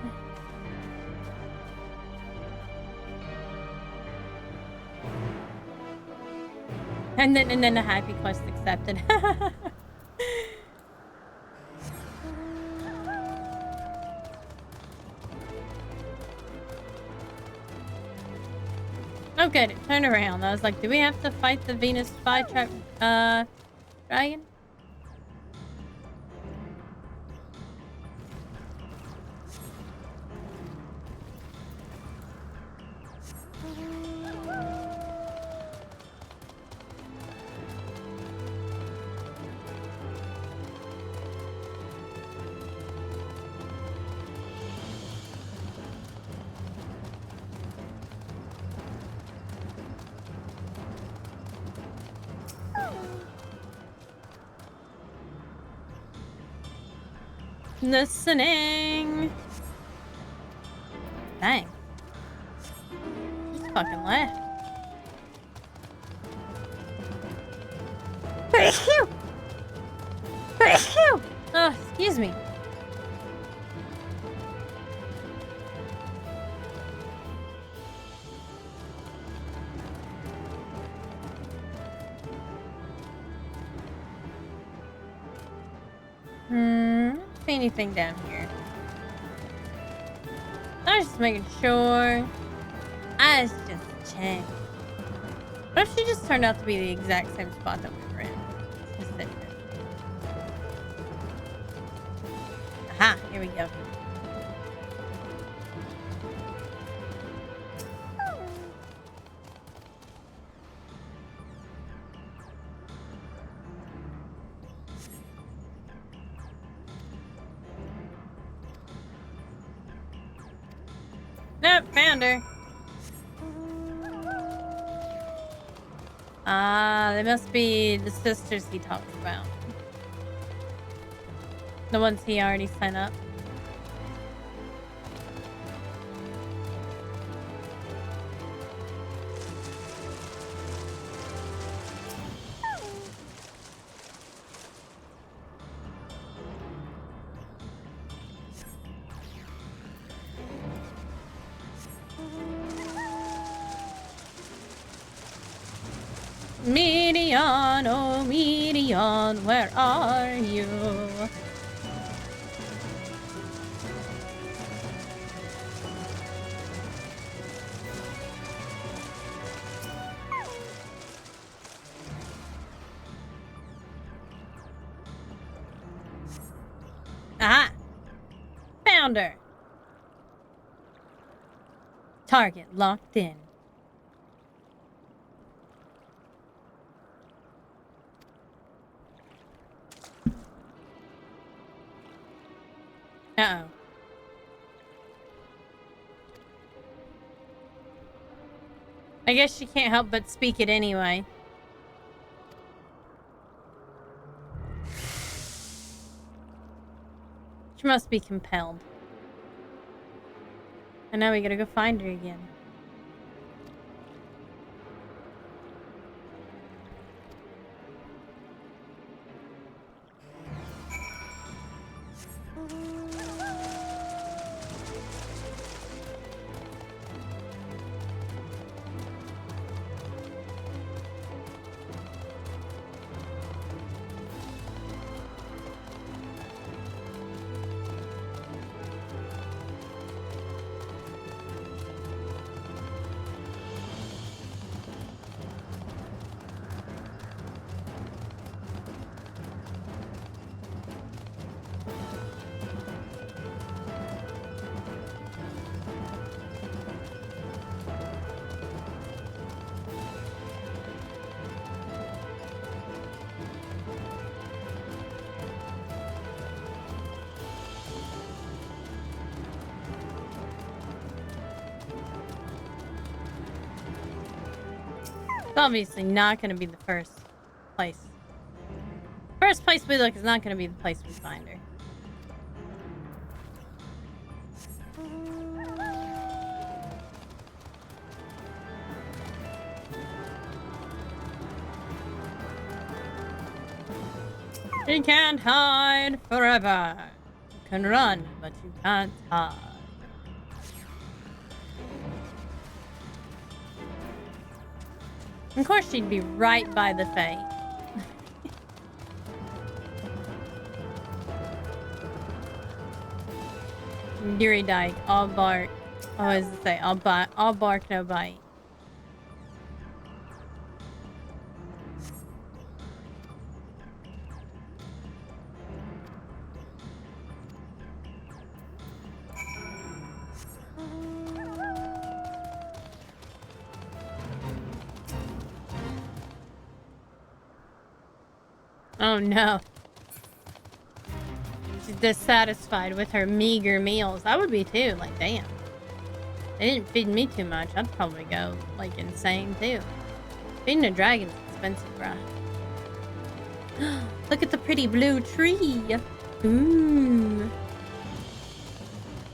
And then a happy quest accepted. Oh good, it turned around. I was like, do we have to fight the Venus flytrap dragon? Listening. Dang. He's fucking left. Oh, excuse me. See anything down here? I was just making sure. I was just checking. What if she just turned out to be the exact same spot that we were in? Just sit there. Aha, here we go. Nope, found her. They must be the sisters he talks about. The ones he already sent up. Meteion, oh Meteion, where are you? Aha! Found her! Target locked in. Uh-oh. I guess she can't help but speak it anyway. She must be compelled. And now we gotta go find her again. It's obviously not going to be the first place. First place we look is not going to be the place we find her. You can't hide forever. You can run, but you can't hide. Of course she'd be right by the Fae. Yuri Dyke, all bark. Oh, as I say, all bark, no bite. Oh no. She's dissatisfied with her meager meals. I would be too, like damn. They didn't feed me too much. I'd probably go like insane too. Feeding a dragon's expensive, bruh. Look at the pretty blue tree. Ooh.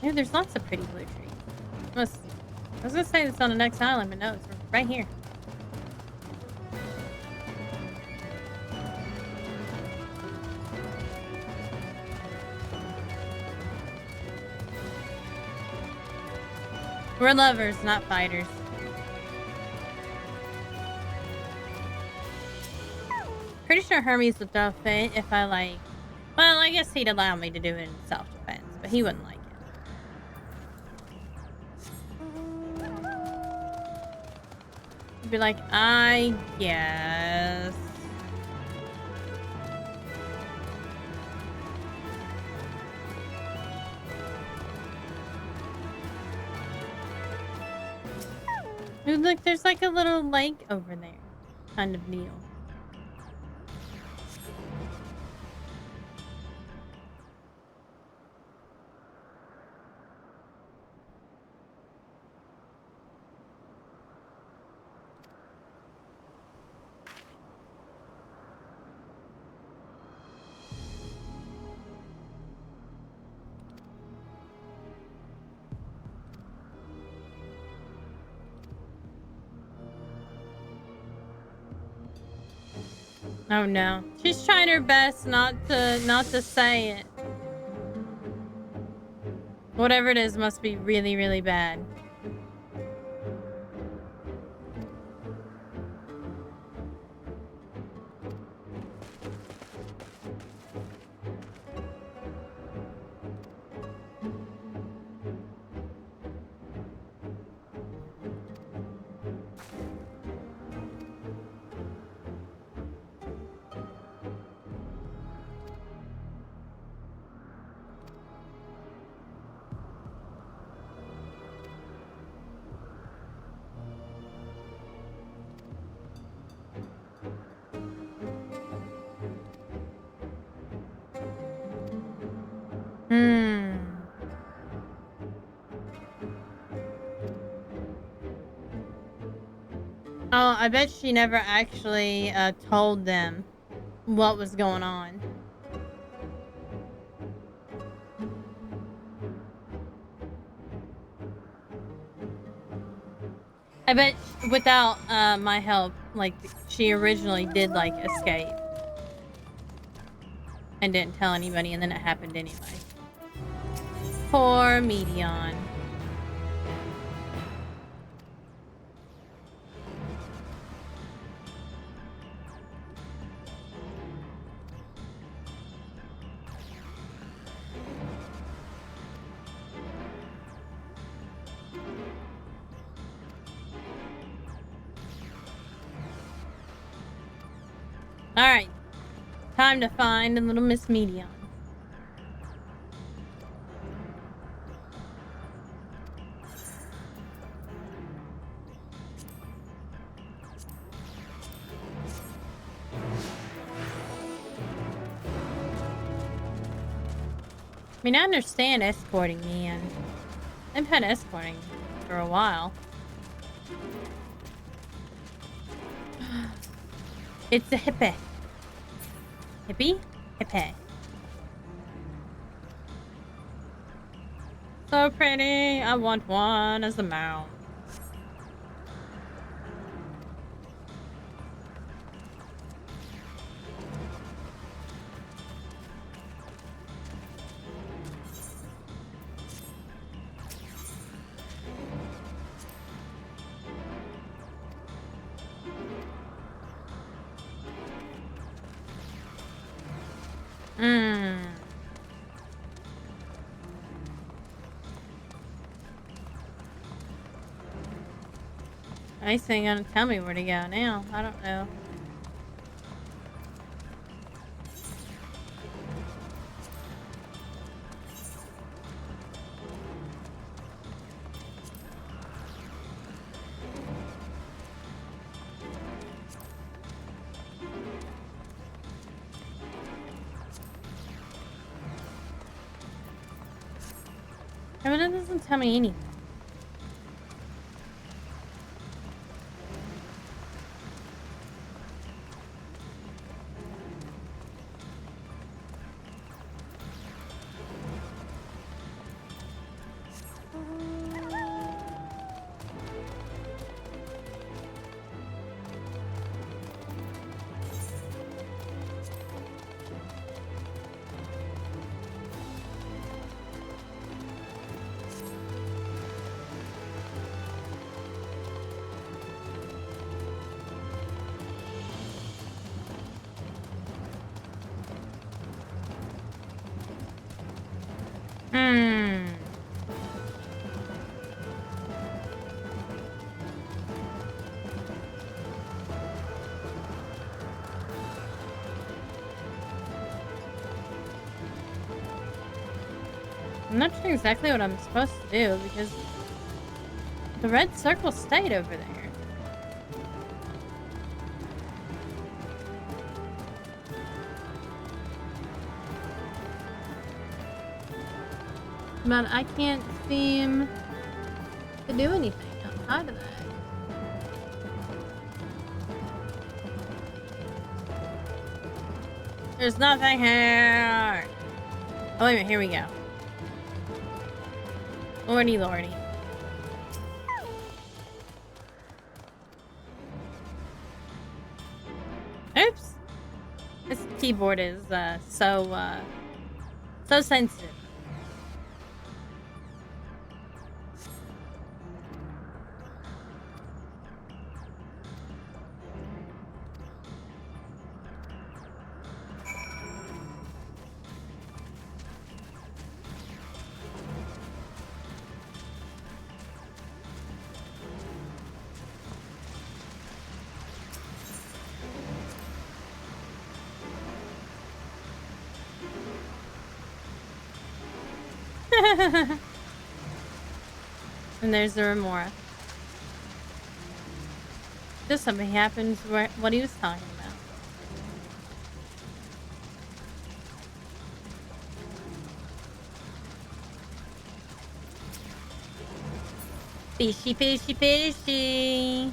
Yeah, there's lots of pretty blue trees. I was gonna say it's on the next island, but no, it's right here. We're lovers, not fighters. Pretty sure Hermes would throw a fit if I like... Well, I guess he'd allow me to do it in self-defense, but he wouldn't like it. He'd be like, I guess... Ooh, look, there's like a little lake over there. Kind of deal. Oh no. She's trying her best not to say it. Whatever it is must be really, really bad. Oh, I bet she never actually told them what was going on. I bet without my help, like, she originally did, like, escape. And didn't tell anybody, and then it happened anyway. Poor Medion. Alright. Time to find a little Miss Medion. I mean, I understand escorting me, and I've had escorting for a while. It's a hippie. Hippie? Hippie. So pretty. I want one as a mount. Nice thing gonna tell me where to go now. I don't know. Yeah, but it doesn't tell me anything. I'm not sure exactly what I'm supposed to do because the red circle stayed over there. But I can't seem to do anything outside of that. There's nothing here! Oh, wait a minute, here we go. Lordy, lordy. Oops! This keyboard is so sensitive. And there's the Remora. Just something happens where what he was talking about. Fishy, fishy, fishy.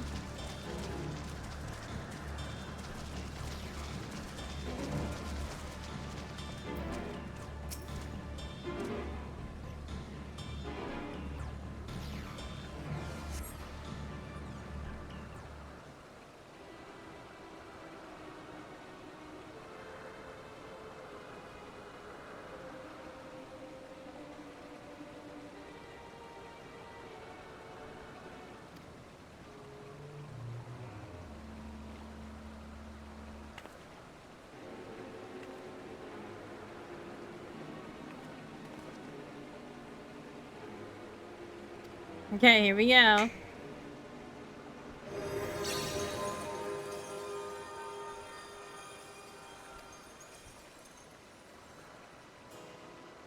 Okay, here we go.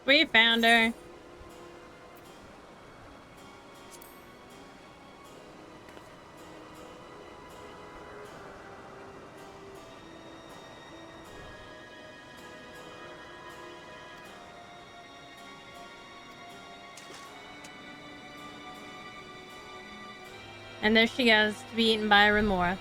We found her. And there she goes to be eaten by a remora.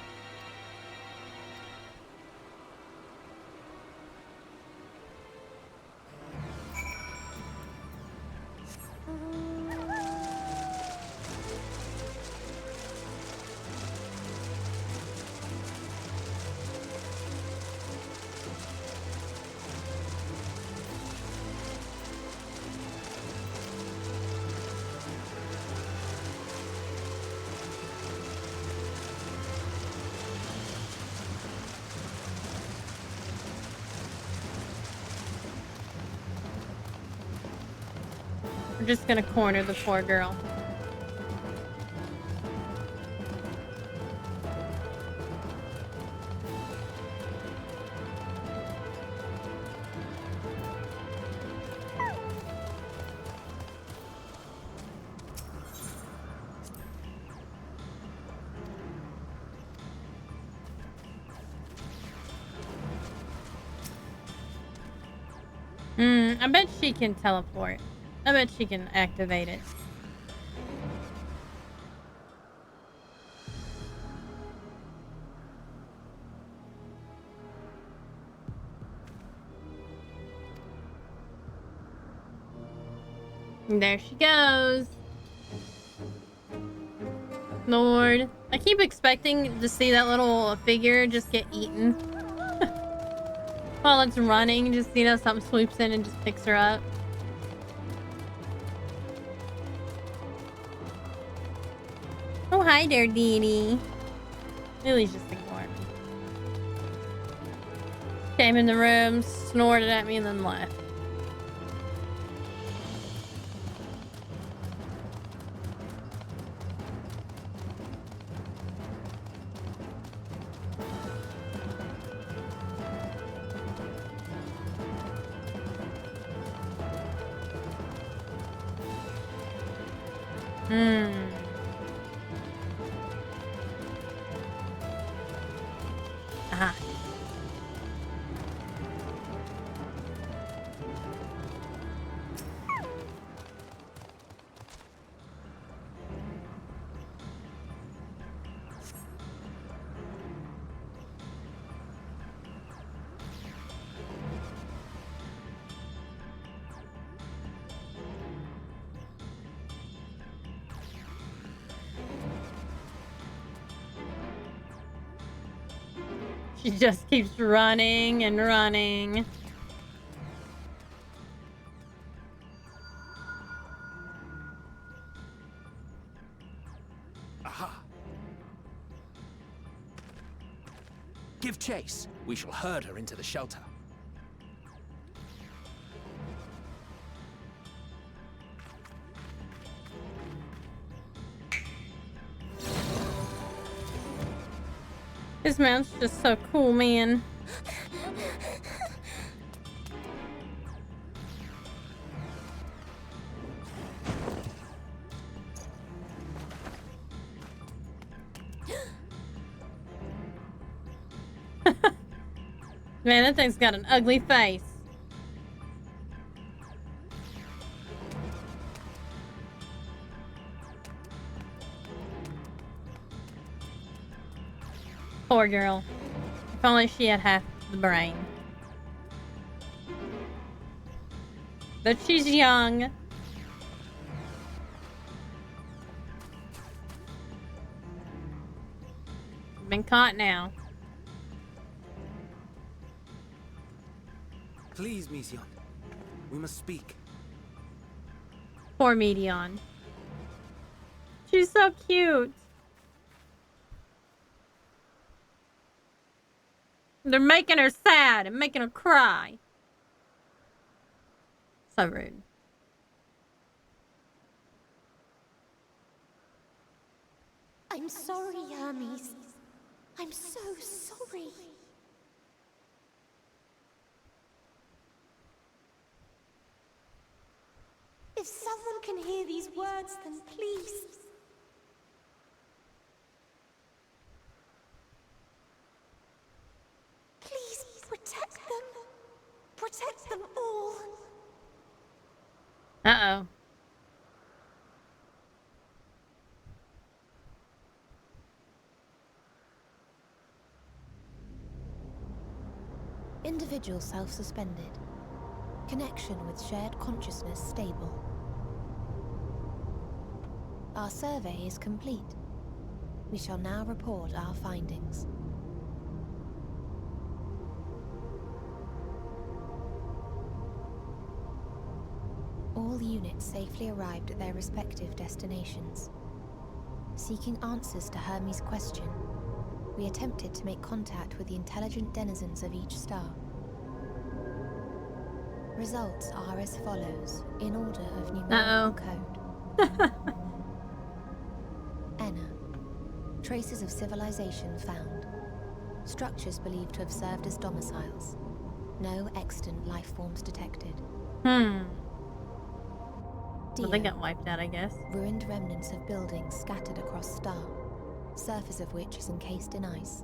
We're just gonna corner the poor girl. I bet she can teleport. I bet she can activate it. And there she goes. Lord. I keep expecting to see that little figure just get eaten. While it's running, just, you know, something swoops in and just picks her up. Oh, hi there, Dee. Lily's just ignoring me. Came in the room, snorted at me, and then left. Aha. She just keeps running and running. Aha! Give chase. We shall herd her into the shelter. His mouth's just so cool, man. Man, that thing's got an ugly face. Poor girl. If only she had half the brain. But she's young. Been caught now. Please, Mission. We must speak. Poor Medion. She's so cute. They're making her sad and making her cry. So rude. I'm sorry, Hermes. I'm so sorry. If someone can hear these words, then please. Please protect them. Protect them all. Uh-oh. Individual self-suspended. Connection with shared consciousness stable. Our survey is complete. We shall now report our findings. All units safely arrived at their respective destinations. Seeking answers to Hermes' question, we attempted to make contact with the intelligent denizens of each star. Results are as follows, in order of numerical code. Enna. Traces of civilization found. Structures believed to have served as domiciles. No extant life forms detected. Well, Dio. they got wiped out, I guess. Ruined remnants of buildings scattered across star, surface of which is encased in ice.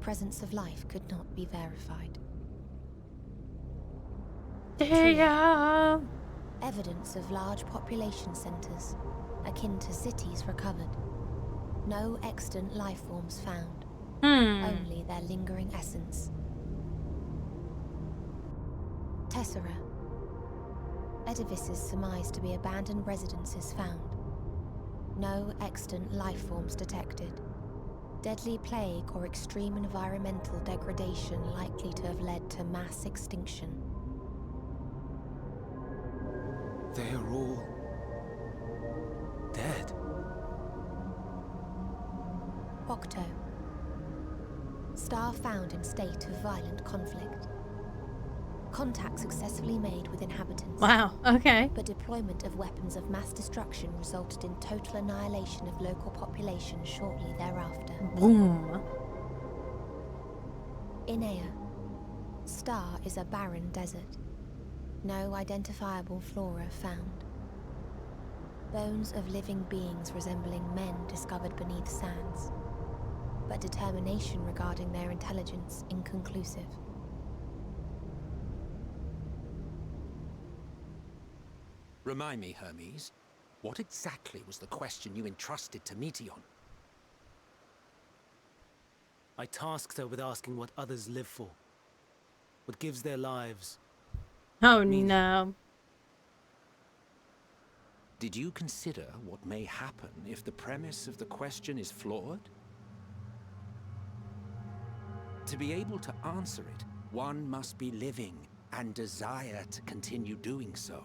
Presence of life could not be verified. Damn. Evidence of large population centers, akin to cities recovered. No extant life forms found. Only their lingering essence. Tessera. Edifices surmised to be abandoned residences found. No extant life forms detected. Deadly plague or extreme environmental degradation likely to have led to mass extinction. They are all dead. Octo. Star found in state of violent conflict. Contact successfully made with inhabitants. Wow, okay. But deployment of weapons of mass destruction resulted in total annihilation of local population shortly thereafter. Boom. Inea. Star is a barren desert. No identifiable flora found. Bones of living beings resembling men discovered beneath sands. But determination regarding their intelligence inconclusive. Remind me, Hermes, what exactly was the question you entrusted to Meteion? I tasked her with asking what others live for. What gives their lives. Oh, Meaning. no. Did you consider what may happen if the premise of the question is flawed? To be able to answer it, one must be living and desire to continue doing so.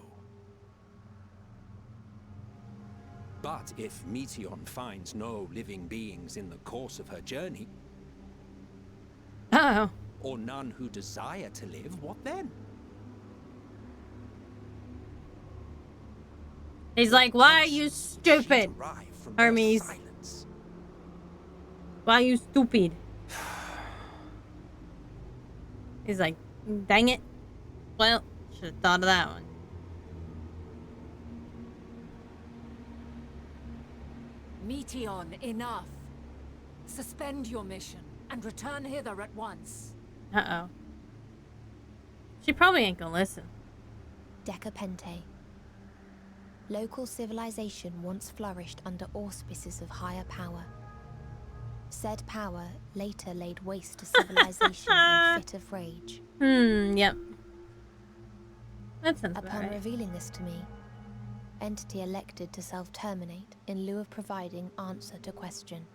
But if Meteion finds no living beings in the course of her journey, Uh-oh. or none who desire to live, what then? He's like, why are you stupid, Derive from their Hermes? silence. Why are you stupid? He's like, dang it. Well, should have thought of that one. Meteion, enough. Suspend your mission and return hither at once. Uh-oh. She probably ain't gonna listen. Decapente. Local civilization once flourished under auspices of higher power. Said power later laid waste to civilization in fit of rage. Yep. That sounds about Upon right. revealing this to me, entity elected to self-terminate in lieu of providing answer to question.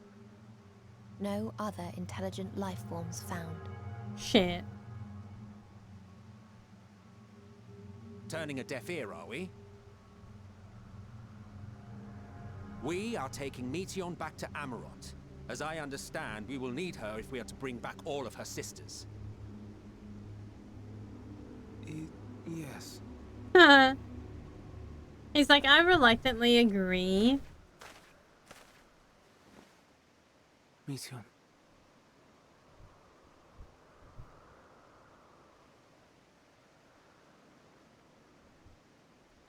No other intelligent life forms found. Shit. Turning a deaf ear, are we? We are taking Meteion back to Amarot. As I understand, we will need her if we are to bring back all of her sisters. Yes. He's like, I reluctantly agree. Mission.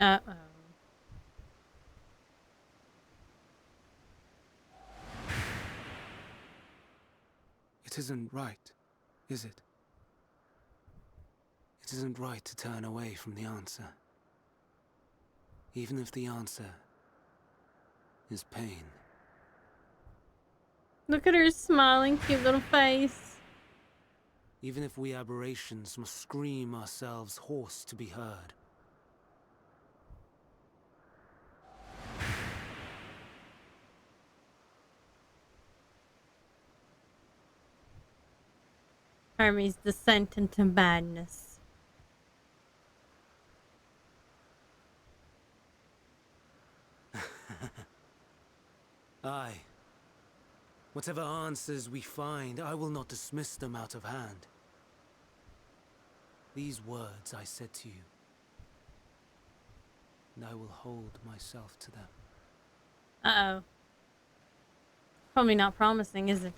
Uh-oh. It isn't right, is it? It isn't right to turn away from the answer. Even if the answer is pain. Look at her smiling, cute little face. Even if we aberrations must scream ourselves hoarse to be heard. Hermes' descent into madness. Aye. Whatever answers we find, I will not dismiss them out of hand. These words I said to you, and I will hold myself to them. Uh-oh. Probably not promising, is it?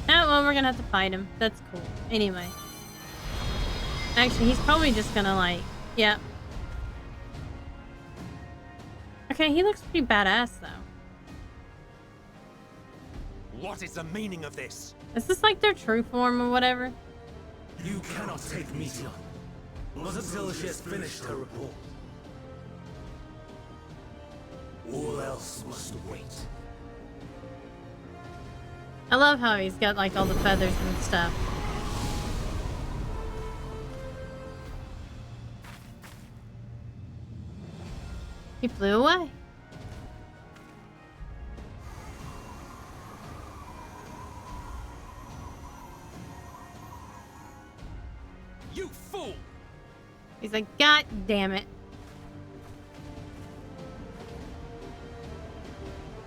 Oh, well, we're gonna have to fight him. That's cool. Anyway. Actually, he's probably just gonna, like... Yeah. Okay, he looks pretty badass, though. What is the meaning of this? Is this, like, their true form or whatever? You cannot take Mission. Not until she has finished her report. All else must wait. I love how he's got, like, all the feathers and stuff. He flew away. You fool! He's like, God damn it.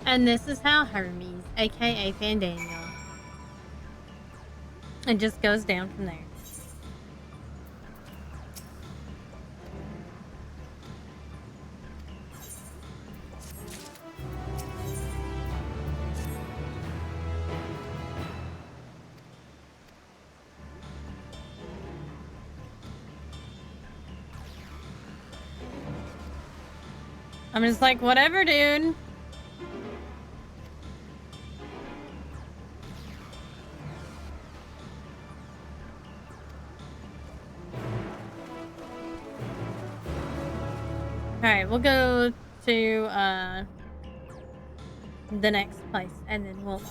And this is how Hermes, aka Fandaniel, it just goes down from there. I'm just like, whatever, dude. Alright, we'll go to the next place and then we'll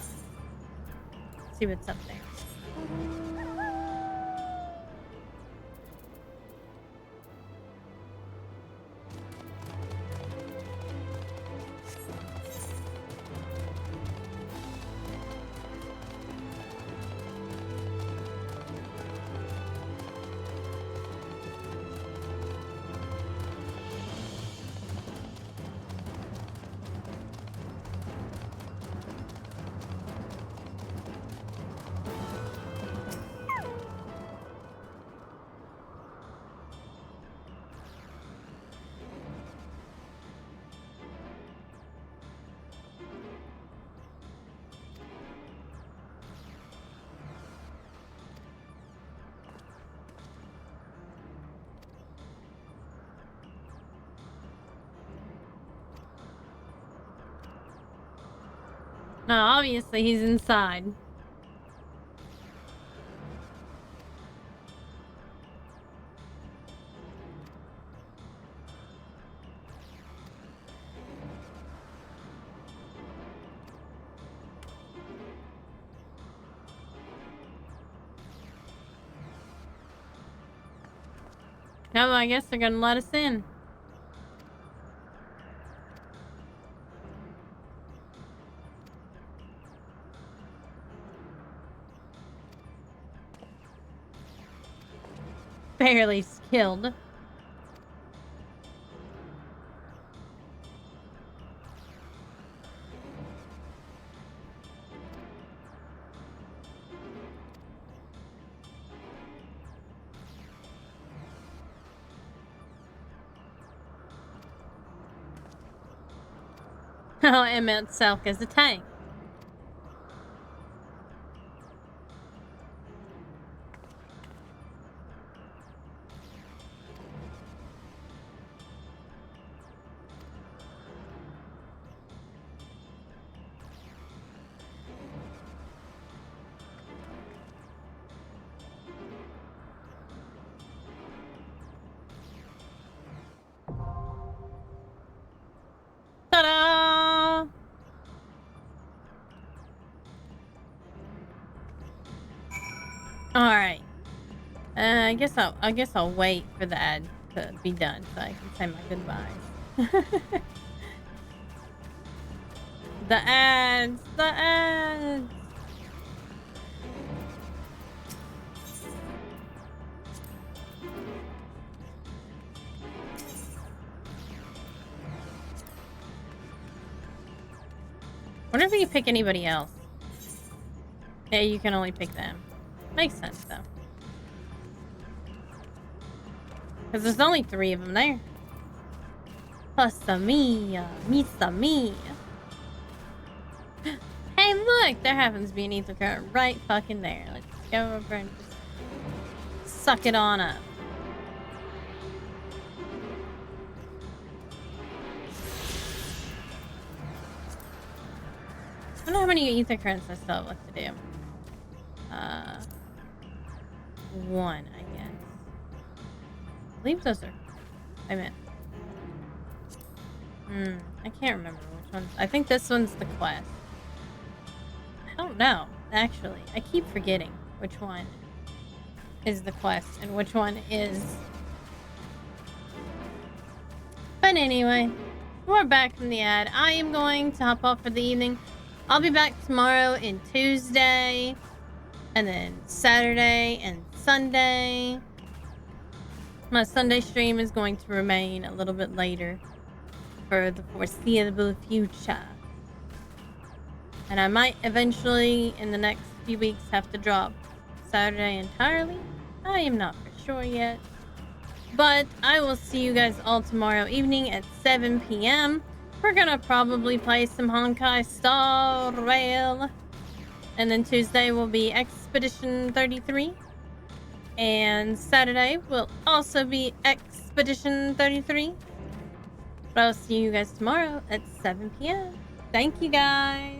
see what's up there. No, obviously he's inside. No, I guess they're gonna let us in. Barely skilled. No, it meant Selk as a tank. Ta-da! All right. I guess I'll wait for the ad to be done so I can say my goodbyes. The ads, the ads. Wonder if you can pick anybody else. Yeah, you can only pick them. Makes sense though. Because there's only 3 of them there. Plus me. Hey, look! There happens to be an ether current right fucking there. Let's go over and just suck it on up. I don't know how many ether currents I still have left to do. 1, I guess. I believe those are... I meant... I can't remember which one. I think this one's the quest. I don't know, actually. I keep forgetting which one is the quest and which one is... But anyway, we're back from the ad. I am going to hop off for the evening. I'll be back tomorrow and Tuesday, and then Saturday and Sunday. My Sunday stream is going to remain a little bit later for the foreseeable future. And I might eventually, in the next few weeks, have to drop Saturday entirely. I am not for sure yet. But I will see you guys all tomorrow evening at 7 p.m. We're gonna probably play some Honkai Star Rail. And then Tuesday will be Expedition 33. And Saturday will also be Expedition 33. But I'll see you guys tomorrow at 7 p.m. Thank you guys.